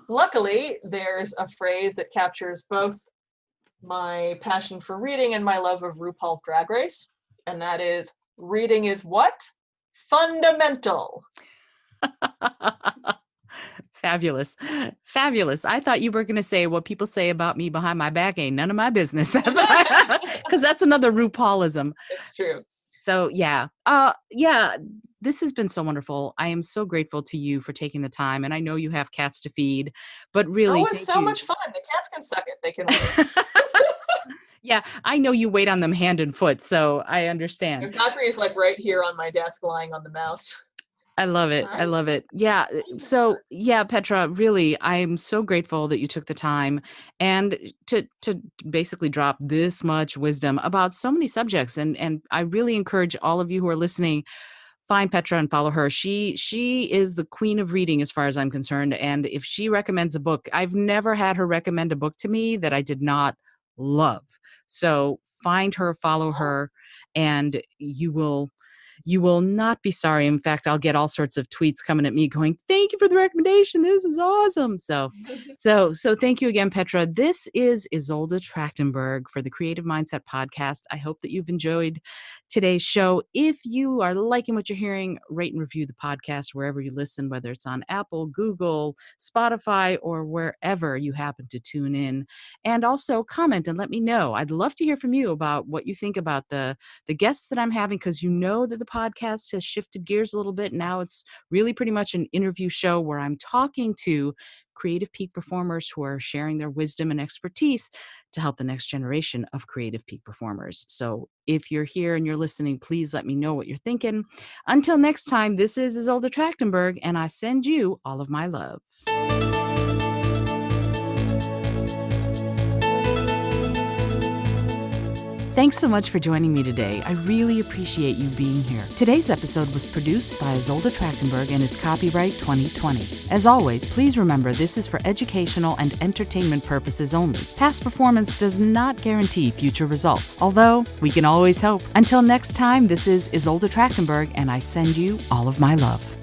Luckily, there's a phrase that captures both my passion for reading and my love of RuPaul's Drag Race, and that is reading is what? Fundamental. Fabulous. Fabulous. I thought you were going to say what people say about me behind my back ain't none of my business. That's what because that's another RuPaulism. It's true. So yeah. Yeah, this has been so wonderful. I am so grateful to you for taking the time, and I know you have cats to feed, but Oh, it really was thank so you. much fun. The cats can suck it. They can wait. Yeah, I know you wait on them hand and foot, so I understand. Godfrey is like right here on my desk lying on the mouse. I love it. Hi. I love it. Yeah. So yeah, Petra, really, I'm so grateful that you took the time and to basically drop this much wisdom about so many subjects. And I really encourage all of you who are listening, find Petra and follow her. She is the queen of reading as far as I'm concerned. And if she recommends a book, I've never had her recommend a book to me that I did not love. So find her, follow her, and you will not be sorry. In fact, I'll get all sorts of tweets coming at me going, "Thank you for the recommendation. This is awesome." So thank you again, Petra. This is Isolde Trachtenberg for the Creative Mindset Podcast. I hope that you've enjoyed today's show. If you are liking what you're hearing, rate and review the podcast wherever you listen, whether it's on Apple, Google, Spotify, or wherever you happen to tune in. And also comment and let me know. I'd love to hear from you about what you think about the guests that I'm having, because you know that the podcast has shifted gears a little bit. Now it's really pretty much an interview show where I'm talking to creative peak performers who are sharing their wisdom and expertise to help the next generation of creative peak performers. So if you're here and you're listening, please let me know what you're thinking. Until next time, this is Isolde Trachtenberg, and I send you all of my love. Thanks so much for joining me today. I really appreciate you being here. Today's episode was produced by Isolde Trachtenberg and is copyright 2020. As always, please remember this is for educational and entertainment purposes only. Past performance does not guarantee future results, although we can always hope. Until next time, this is Isolde Trachtenberg, and I send you all of my love.